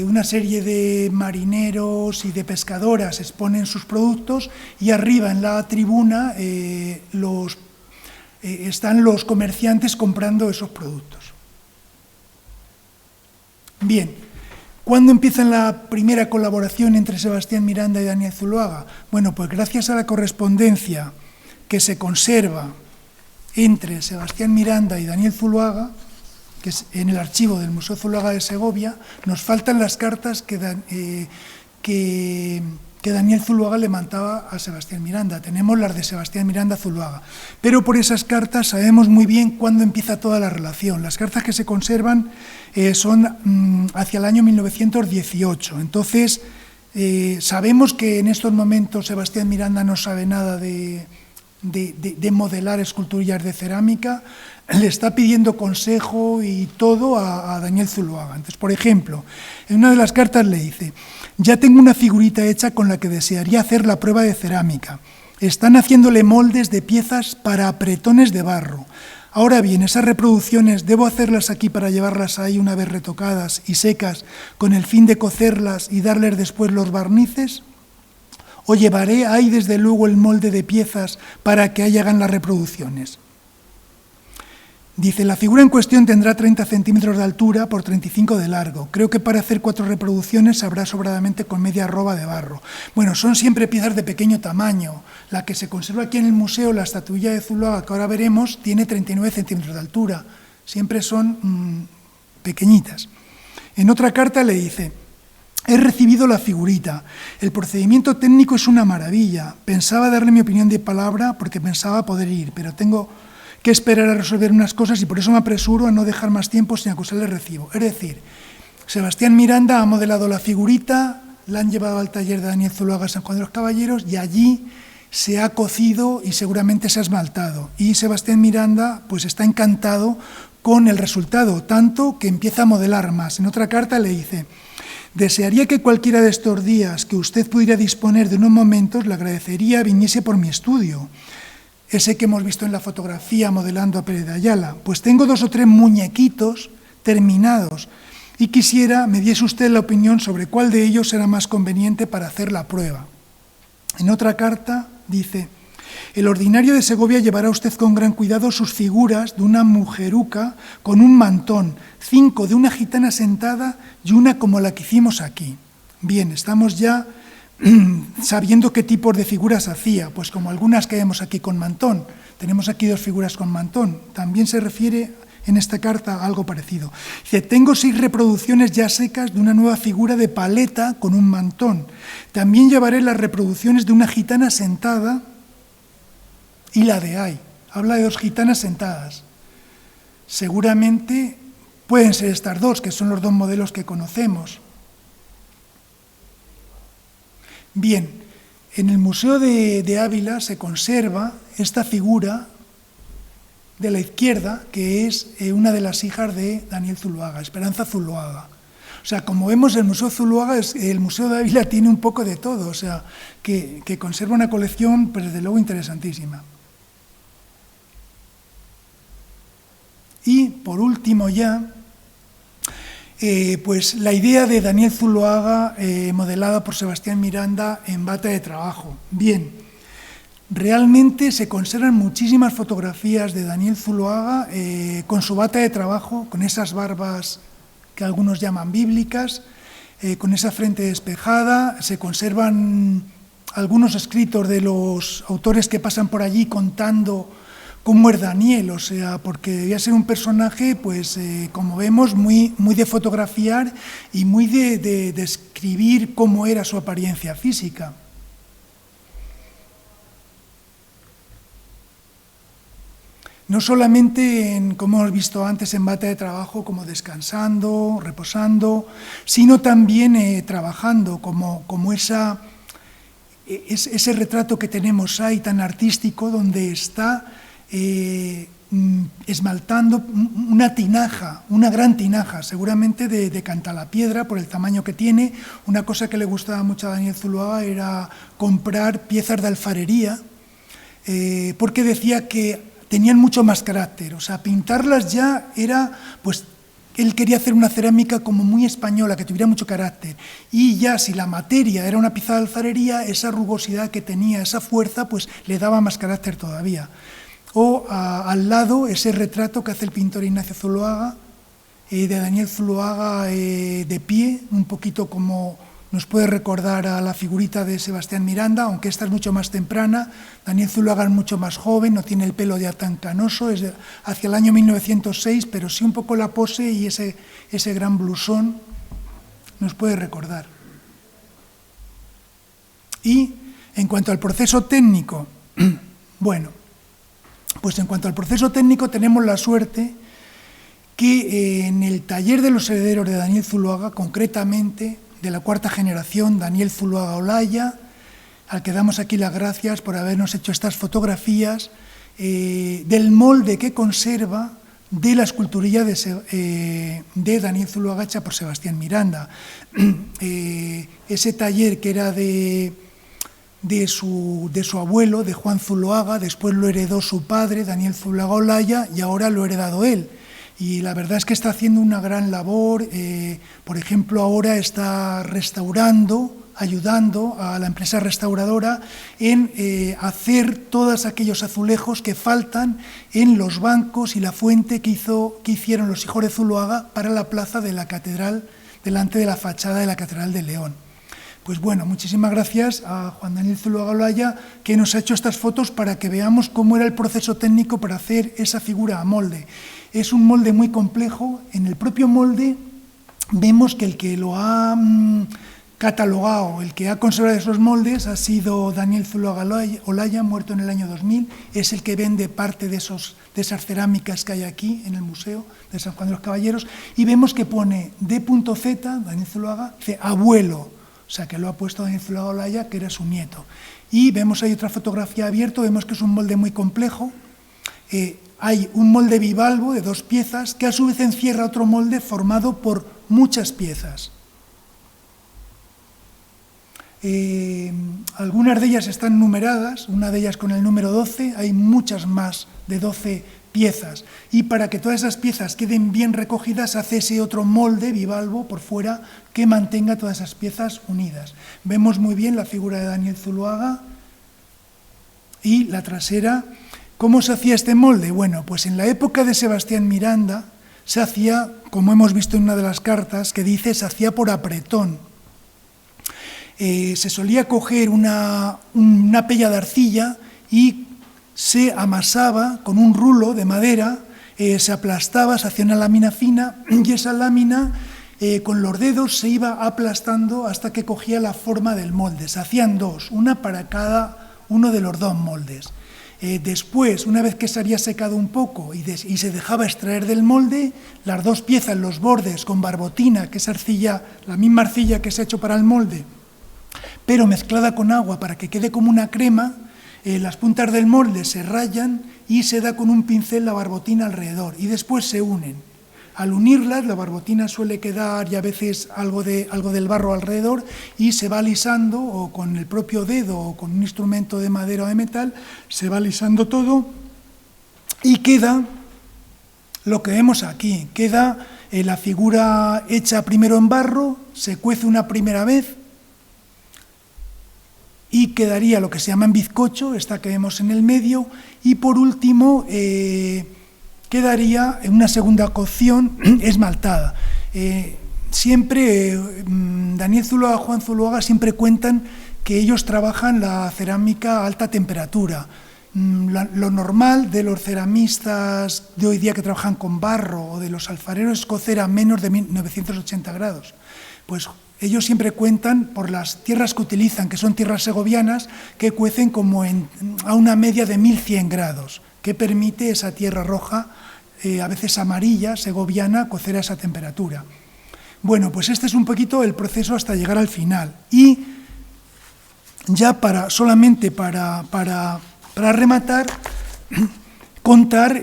una serie de marineros y de pescadoras exponen sus productos, y arriba en la tribuna están los comerciantes comprando esos productos. Bien, ¿cuándo empieza la primera colaboración entre Sebastián Miranda y Daniel Zuloaga? Bueno, pues gracias a la correspondencia que se conserva entre Sebastián Miranda y Daniel Zuloaga, que es en el archivo del Museo Zuloaga de Segovia, nos faltan las cartas que Daniel Zuloaga le mandaba a Sebastián Miranda. Tenemos las de Sebastián Miranda Zuloaga, pero por esas cartas sabemos muy bien cuándo empieza toda la relación. Las cartas que se conservan son hacia el año 1918. Entonces, sabemos que en estos momentos Sebastián Miranda no sabe nada de modelar esculturillas de cerámica, le está pidiendo consejo y todo a Daniel Zuloaga. Entonces, por ejemplo, en una de las cartas le dice: ya tengo una figurita hecha con la que desearía hacer la prueba de cerámica. Están haciéndole moldes de piezas para apretones de barro. Ahora bien, esas reproducciones, ¿debo hacerlas aquí para llevarlas ahí una vez retocadas y secas con el fin de cocerlas y darles después los barnices? ¿O llevaré ahí desde luego el molde de piezas para que ahí hagan las reproducciones? Dice, la figura en cuestión tendrá 30 centímetros de altura por 35 de largo. Creo que para hacer 4 reproducciones habrá sobradamente con media arroba de barro. Bueno, son siempre piezas de pequeño tamaño. La que se conserva aquí en el museo, la estatuilla de Zuloaga, que ahora veremos, tiene 39 centímetros de altura. Siempre son pequeñitas. En otra carta le dice: he recibido la figurita. El procedimiento técnico es una maravilla. Pensaba darle mi opinión de palabra porque pensaba poder ir, pero tengo que esperar a resolver unas cosas y por eso me apresuro a no dejar más tiempo sin acusarle recibo. Es decir, Sebastián Miranda ha modelado la figurita, la han llevado al taller de Daniel Zuloaga San Juan de los Caballeros, y allí se ha cocido y seguramente se ha esmaltado. Y Sebastián Miranda pues está encantado con el resultado, tanto que empieza a modelar más. En otra carta le dice: desearía que cualquiera de estos días que usted pudiera disponer de unos momentos, le agradecería viniese por mi estudio, ese que hemos visto en la fotografía modelando a Pérez de Ayala, pues tengo 2 o 3 muñequitos terminados y quisiera me diese usted la opinión sobre cuál de ellos será más conveniente para hacer la prueba. En otra carta dice: el ordinario de Segovia llevará usted con gran cuidado sus figuras de una mujeruca con un mantón, 5 de una gitana sentada y una como la que hicimos aquí. Bien, estamos ya sabiendo qué tipos de figuras hacía, pues como algunas que vemos aquí con mantón. Tenemos aquí 2 figuras con mantón. También se refiere en esta carta a algo parecido. Dice: tengo 6 reproducciones ya secas de una nueva figura de paleta con un mantón. También llevaré las reproducciones de una gitana sentada y la de ahí. Habla de 2 gitanas sentadas. Seguramente pueden ser estas 2, que son los 2 modelos que conocemos. Bien, en el Museo de Ávila se conserva esta figura de la izquierda, que es una de las hijas de Daniel Zuloaga, Esperanza Zuloaga. O sea, como vemos, el Museo Zuloaga, el Museo de Ávila tiene un poco de todo, o sea, que conserva una colección, pues desde luego, interesantísima. Y, por último ya, pues la idea de Daniel Zuloaga, modelada por Sebastián Miranda en bata de trabajo. Bien, realmente se conservan muchísimas fotografías de Daniel Zuloaga con su bata de trabajo, con esas barbas que algunos llaman bíblicas, con esa frente despejada. Se conservan algunos escritos de los autores que pasan por allí contando cómo es Daniel, o sea, porque debía ser un personaje, pues, como vemos, muy de fotografiar y muy de describir cómo era su apariencia física. No solamente, como hemos visto antes, en bata de trabajo, como descansando, reposando, sino también trabajando, como ese retrato que tenemos ahí tan artístico, donde está esmaltando una tinaja, una gran tinaja, seguramente de cantalapiedra por el tamaño que tiene. Una cosa que le gustaba mucho a Daniel Zuloaga era comprar piezas de alfarería, porque decía que tenían mucho más carácter, o sea, pintarlas ya era, pues, él quería hacer una cerámica como muy española, que tuviera mucho carácter, y ya si la materia era una pieza de alfarería, esa rugosidad que tenía, esa fuerza, pues le daba más carácter todavía. O al lado ese retrato que hace el pintor Ignacio Zuloaga, de Daniel Zuloaga de pie, un poquito como nos puede recordar a la figurita de Sebastián Miranda, aunque esta es mucho más temprana. Daniel Zuloaga es mucho más joven, no tiene el pelo ya tan canoso, es hacia el año 1906, pero sí un poco la pose y ese gran blusón nos puede recordar. Y en cuanto al proceso técnico, bueno, pues en cuanto al proceso técnico tenemos la suerte que en el taller de los herederos de Daniel Zuloaga, concretamente de la 4ª generación, Daniel Zuloaga Olaya, al que damos aquí las gracias por habernos hecho estas fotografías, del molde que conserva de la esculturilla de Daniel Zuloaga hecha por Sebastián Miranda. Ese taller que era de su abuelo, de Juan Zuloaga, después lo heredó su padre, Daniel Zuloaga Olaya, y ahora lo ha heredado él. Y la verdad es que está haciendo una gran labor. Por ejemplo, ahora está restaurando, ayudando a la empresa restauradora en hacer todos aquellos azulejos que faltan en los bancos y la fuente que hicieron los hijos de Zuloaga para la plaza de la catedral, delante de la fachada de la Catedral de León. Pues bueno, muchísimas gracias a Juan Daniel Zuloaga Olaya, que nos ha hecho estas fotos para que veamos cómo era el proceso técnico para hacer esa figura a molde. Es un molde muy complejo. En el propio molde vemos que el que lo ha catalogado, el que ha conservado esos moldes ha sido Daniel Zuloaga Olaya, muerto en el año 2000. Es el que vende parte de esas cerámicas que hay aquí en el Museo de San Juan de los Caballeros. Y vemos que pone D.Z, Daniel Zuloaga, dice abuelo, O sea, que lo ha puesto Daniel Zuloaga Olaya, que era su nieto. Y vemos ahí otra fotografía abierta, vemos que es un molde muy complejo. Hay un molde bivalvo de 2 piezas que a su vez encierra otro molde formado por muchas piezas. Algunas de ellas están numeradas, una de ellas con el número 12, hay muchas más de 12 piezas. Y para que todas esas piezas queden bien recogidas, hace ese otro molde bivalvo por fuera que mantenga todas esas piezas unidas. Vemos muy bien la figura de Daniel Zuloaga y la trasera. ¿Cómo se hacía este molde? Bueno, pues en la época de Sebastián Miranda se hacía, como hemos visto en una de las cartas, que dice, se hacía por apretón. Se solía coger una pella de arcilla y se amasaba con un rulo de madera, se aplastaba, se hacía una lámina fina y esa lámina con los dedos se iba aplastando hasta que cogía la forma del molde. Se hacían 2, una para cada uno de los 2 moldes. Después, una vez que se había secado un poco y se dejaba extraer del molde, las 2 piezas, los bordes con barbotina, que es arcilla, la misma arcilla que se ha hecho para el molde, pero mezclada con agua para que quede como una crema, las puntas del molde se rayan y se da con un pincel la barbotina alrededor y después se unen. Al unirlas, la barbotina suele quedar y a veces algo del barro alrededor y se va alisando o con el propio dedo o con un instrumento de madera o de metal, se va alisando todo y queda lo que vemos aquí. Queda la figura hecha primero en barro, se cuece una primera vez y quedaría lo que se llama en bizcocho, esta que vemos en el medio, y por último quedaría en una segunda cocción esmaltada. Daniel Zuloaga, Juan Zuloaga siempre cuentan que ellos trabajan la cerámica a alta temperatura. Lo normal de los ceramistas de hoy día que trabajan con barro o de los alfareros es cocer a menos de 980 grados. Pues ellos siempre cuentan por las tierras que utilizan, que son tierras segovianas, que cuecen como a una media de 1100 grados, que permite esa tierra roja, a veces amarilla, segoviana, cocer a esa temperatura. Bueno, pues este es un poquito el proceso hasta llegar al final. Y ya solamente para rematar, contar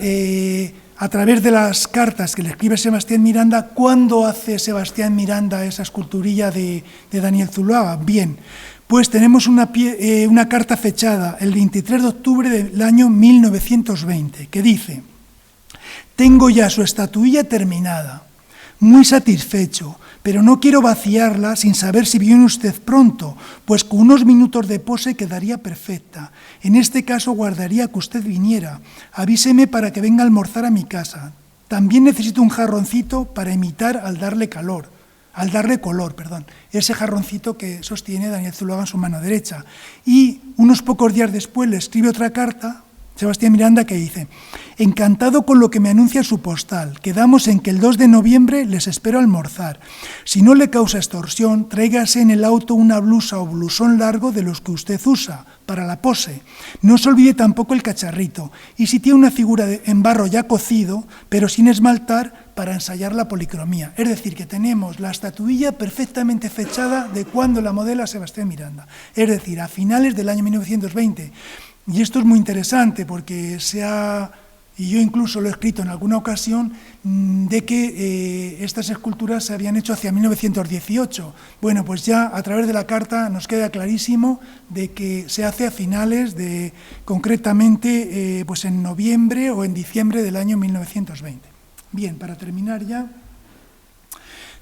a través de las cartas que le escribe Sebastián Miranda, ¿cuándo hace Sebastián Miranda esa esculturilla de Daniel Zuloaga? Bien, pues tenemos una carta fechada el 23 de octubre del año 1920, que dice: tengo ya su estatuilla terminada, muy satisfecho, pero no quiero vaciarla sin saber si viene usted pronto, pues con unos minutos de pose quedaría perfecta. En este caso guardaría que usted viniera. Avíseme para que venga a almorzar a mi casa. También necesito un jarroncito para imitar al darle color, ese jarroncito que sostiene Daniel Zuloaga en su mano derecha. Y unos pocos días después le escribe otra carta, Sebastián Miranda, que dice: encantado con lo que me anuncia su postal. Quedamos en que el 2 de noviembre les espero almorzar. Si no le causa extorsión, tráigase en el auto una blusa o blusón largo de los que usted usa para la pose. No se olvide tampoco el cacharrito. Y si tiene una figura en barro ya cocido, pero sin esmaltar, para ensayar la policromía. Es decir, que tenemos la estatuilla perfectamente fechada de cuando la modela Sebastián Miranda. Es decir, a finales del año 1920. Y esto es muy interesante porque y yo incluso lo he escrito en alguna ocasión, de que estas esculturas se habían hecho hacia 1918. Bueno, pues ya a través de la carta nos queda clarísimo de que se hace a finales concretamente, pues en noviembre o en diciembre del año 1920. Bien, para terminar ya,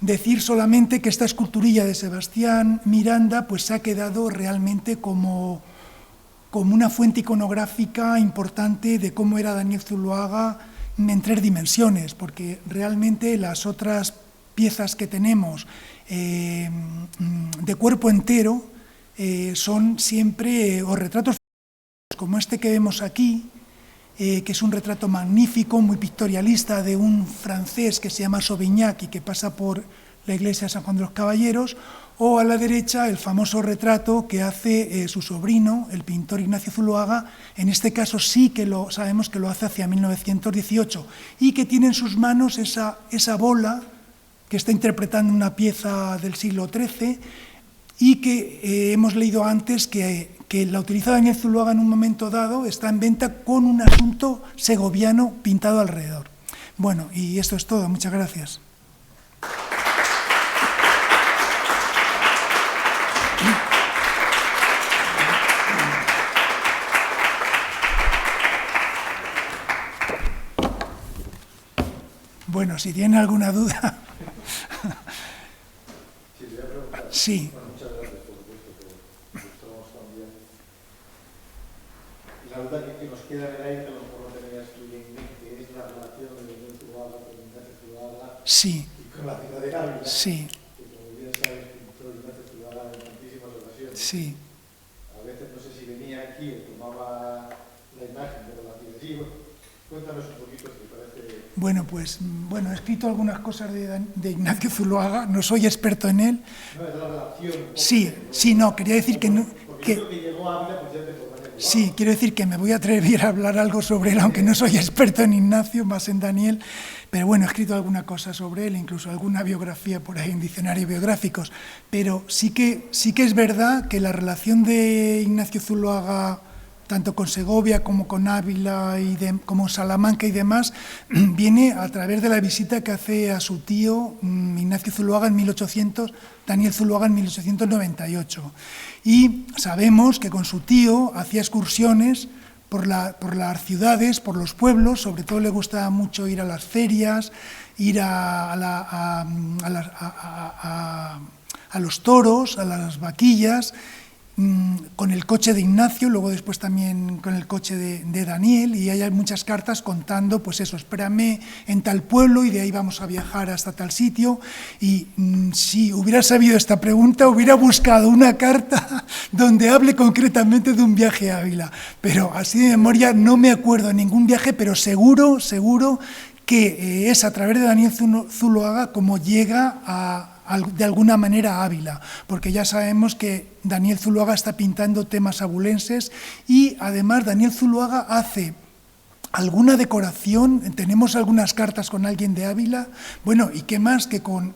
decir solamente que esta esculturilla de Sebastián Miranda pues se ha quedado realmente como una fuente iconográfica importante de cómo era Daniel Zuloaga en 3 dimensiones, porque realmente las otras piezas que tenemos de cuerpo entero son siempre o retratos como este que vemos aquí, que es un retrato magnífico, muy pictorialista, de un francés que se llama Sauvignac y que pasa por la iglesia de San Juan de los Caballeros, o a la derecha el famoso retrato que hace su sobrino, el pintor Ignacio Zuloaga. En este caso sí que sabemos que lo hace hacia 1918 y que tiene en sus manos esa bola que está interpretando una pieza del siglo XIII, y que hemos leído antes que la utiliza Daniel Zuloaga en un momento dado, está en venta con un asunto segoviano pintado alrededor. Bueno, y esto es todo. Muchas gracias. Bueno, si tienen alguna duda. Sí. Bueno, muchas gracias, por supuesto, que estamos también. La duda que nos queda en el aire, que a lo mejor no tenías tú en mente, es la relación de Daniel Zuloaga con Ignacio Zuloaga Sí. y con la ciudad de Ávila, Sí. que como bien sabes, pintó Ignacio Zuloaga en tantísimas ocasiones. Sí. A veces no sé si venía aquí o tomaba la imagen de la ciudad. Cuéntanos un poquito, si te parece. Bueno, pues he escrito algunas cosas de Ignacio Zuloaga, no soy experto en él. No, es la relación. Sí, no, quería decir que no. Porque creo que llegó a Ávila pues ya de por Daniel. Sí, quiero decir que me voy a atrever a hablar algo sobre él, aunque no soy experto en Ignacio, más en Daniel, pero bueno, he escrito alguna cosa sobre él, incluso alguna biografía por ahí en diccionarios biográficos, pero sí que es verdad que la relación de Ignacio Zuloaga, tanto con Segovia como con Ávila, como Salamanca y demás, viene a través de la visita que hace a su tío Ignacio Zuloaga en 1800, Daniel Zuloaga en 1898. Y sabemos que con su tío hacía excursiones por las ciudades, por los pueblos, sobre todo le gustaba mucho ir a las ferias, ir a los toros, a las vaquillas, con el coche de Ignacio, luego después también con el coche de Daniel, y hay muchas cartas contando, pues eso, espérame en tal pueblo y de ahí vamos a viajar hasta tal sitio. Y si hubiera sabido esta pregunta, hubiera buscado una carta donde hable concretamente de un viaje a Ávila, pero así de memoria no me acuerdo de ningún viaje, pero seguro que es a través de Daniel Zuloaga como llega de alguna manera a Ávila, porque ya sabemos que Daniel Zuloaga está pintando temas abulenses y además Daniel Zuloaga hace alguna decoración, tenemos algunas cartas con alguien de Ávila, bueno, y qué más que con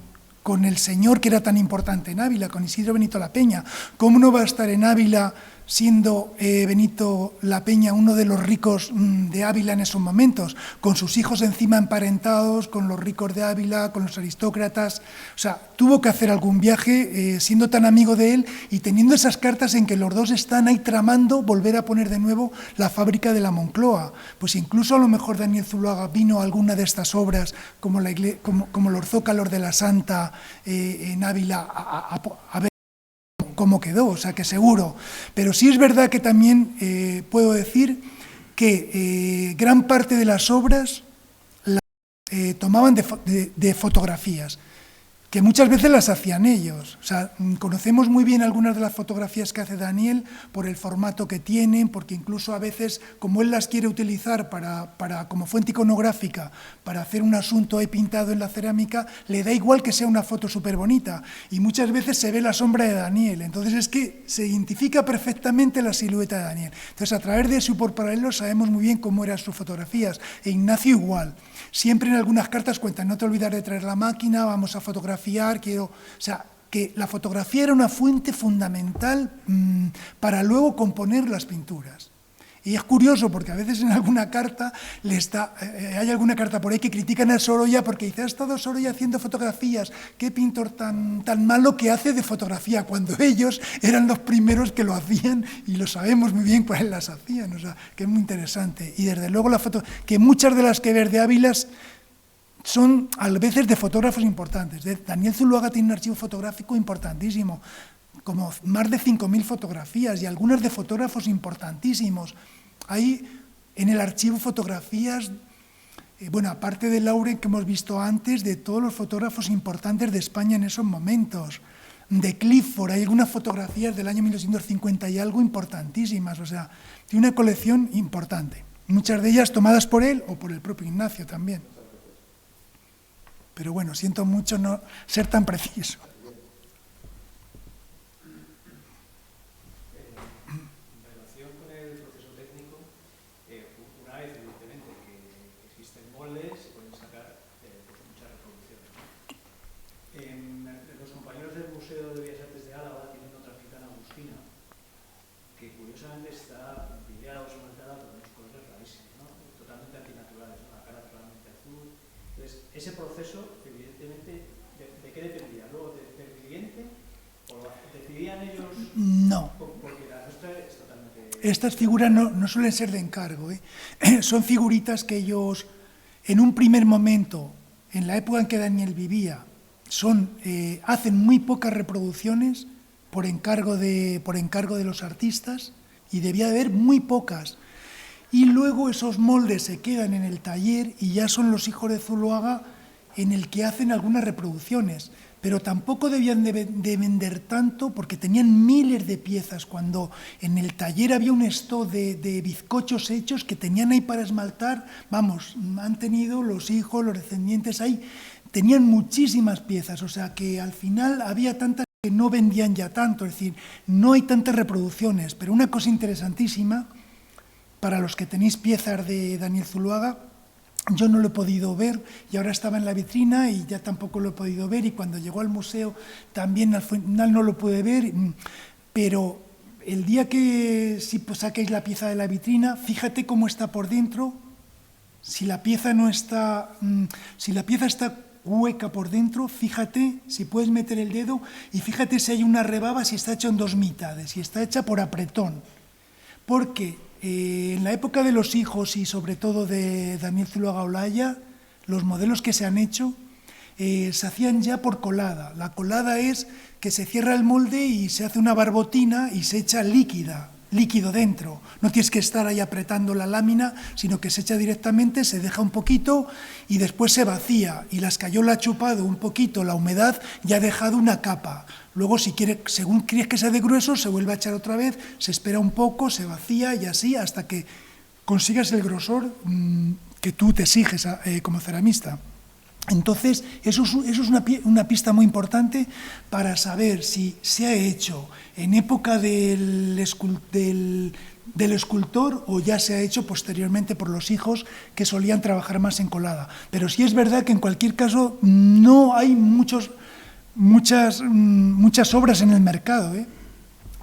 el señor que era tan importante en Ávila, con Isidro Benito La Peña. ¿Cómo no va a estar en Ávila siendo Benito La Peña uno de los ricos de Ávila en esos momentos, con sus hijos encima emparentados, con los ricos de Ávila, con los aristócratas? O sea, tuvo que hacer algún viaje siendo tan amigo de él y teniendo esas cartas en que los dos están ahí tramando volver a poner de nuevo la fábrica de la Moncloa. Pues incluso a lo mejor Daniel Zuloaga vino a alguna de estas obras, como los Zócalos de la Santa en Ávila, a ver cómo quedó, o sea que seguro. Pero sí es verdad que también puedo decir que gran parte de las obras tomaban de fotografías, que muchas veces las hacían ellos. O sea, conocemos muy bien algunas de las fotografías que hace Daniel por el formato que tienen, porque incluso a veces, como él las quiere utilizar como fuente iconográfica, para hacer un asunto ahí pintado en la cerámica, le da igual que sea una foto súper bonita, y muchas veces se ve la sombra de Daniel. Entonces es que se identifica perfectamente la silueta de Daniel. Entonces, a través de eso y por paralelo sabemos muy bien cómo eran sus fotografías. E Ignacio igual. Siempre en algunas cartas cuentan, no te olvides de traer la máquina, vamos a fotografiar, o sea, que la fotografía era una fuente fundamental para luego componer las pinturas. Y es curioso porque a veces en alguna carta hay alguna carta por ahí que critican a Sorolla porque dice, ha estado Sorolla haciendo fotografías, qué pintor tan malo que hace de fotografía, cuando ellos eran los primeros que lo hacían y lo sabemos muy bien cuáles las hacían, o sea, que es muy interesante. Y desde luego que muchas de las que ver de Ávila son a veces de fotógrafos importantes. Daniel Zuloaga tiene un archivo fotográfico importantísimo, como más de 5.000 fotografías y algunas de fotógrafos importantísimos. Hay en el archivo fotografías, aparte de Lauren que hemos visto antes, de todos los fotógrafos importantes de España en esos momentos. De Clifford, hay algunas fotografías del año 1950 y algo importantísimas, o sea, tiene una colección importante. Muchas de ellas tomadas por él o por el propio Ignacio también. Pero bueno, siento mucho no ser tan preciso. Los compañeros del Museo de Bellas Artes de Álava tienen ese proceso, evidentemente, ¿de qué dependía? ¿Luego del cliente? ¿O decidían ellos? No. Porque la nuestra es totalmente... Estas figuras no suelen ser de encargo, ¿eh? Son figuritas que ellos, en un primer momento, en la época en que Daniel vivía, hacen muy pocas reproducciones por encargo de los artistas, y debía de haber muy pocas. Y luego esos moldes se quedan en el taller y ya son los hijos de Zuloaga en el que hacen algunas reproducciones. Pero tampoco debían de vender tanto porque tenían miles de piezas, cuando en el taller había un stock de bizcochos hechos que tenían ahí para esmaltar. Vamos, han tenido los hijos, los descendientes ahí, tenían muchísimas piezas, o sea que al final había tantas que no vendían ya tanto, es decir, no hay tantas reproducciones. Pero una cosa interesantísima, para los que tenéis piezas de Daniel Zuloaga, yo no lo he podido ver y ahora estaba en la vitrina y ya tampoco lo he podido ver, y cuando llegó al museo también al final no lo pude ver, pero el día que saquéis la pieza de la vitrina, fíjate cómo está por dentro. Si la pieza está hueca por dentro, fíjate, si puedes meter el dedo y fíjate si hay una rebaba, si está hecha en dos mitades, si está hecha por apretón, porque en la época de los hijos y sobre todo de Daniel Zuloaga Olaya, los modelos que se han hecho se hacían ya por colada. La colada es que se cierra el molde y se hace una barbotina y se echa líquido dentro. No tienes que estar ahí apretando la lámina, sino que se echa directamente, se deja un poquito y después se vacía. Y la escayola ha chupado un poquito la humedad y ha dejado una capa. Luego, según quieres que sea de grueso, se vuelve a echar otra vez, se espera un poco, se vacía y así hasta que consigas el grosor que tú te exiges como ceramista. Entonces, eso es una pista muy importante para saber si se ha hecho en época del escultor o ya se ha hecho posteriormente por los hijos, que solían trabajar más en colada. Pero sí es verdad que en cualquier caso no hay muchas obras en el mercado, ¿eh?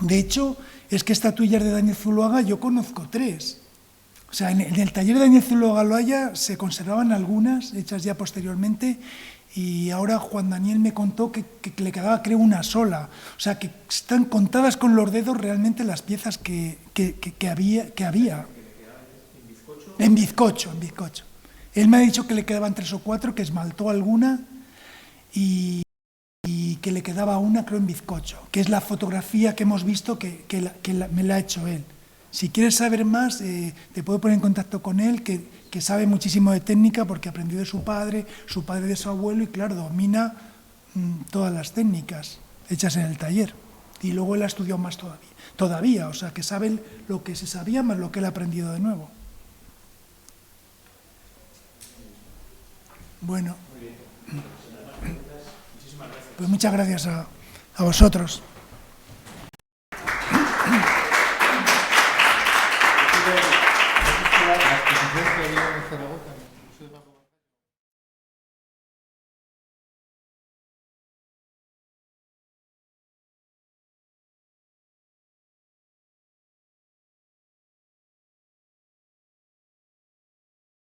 De hecho, es que estatuillas de Daniel Zuloaga yo conozco 3. O sea, en el taller de Daniel Zuloaga Olaya se conservaban algunas, hechas ya posteriormente, y ahora Juan Daniel me contó que le quedaba, creo, una sola. O sea, que están contadas con los dedos realmente las piezas que había. En bizcocho. Él me ha dicho que le quedaban 3 o 4, que esmaltó alguna, y que le quedaba una, creo, en bizcocho, que es la fotografía que hemos visto que me la ha hecho él. Si quieres saber más, te puedo poner en contacto con él, que sabe muchísimo de técnica porque aprendió de su padre de su abuelo, y claro, domina todas las técnicas hechas en el taller. Y luego él ha estudiado más todavía, o sea, que sabe lo que se sabía más lo que él ha aprendido de nuevo. Bueno, pues muchas gracias a vosotros.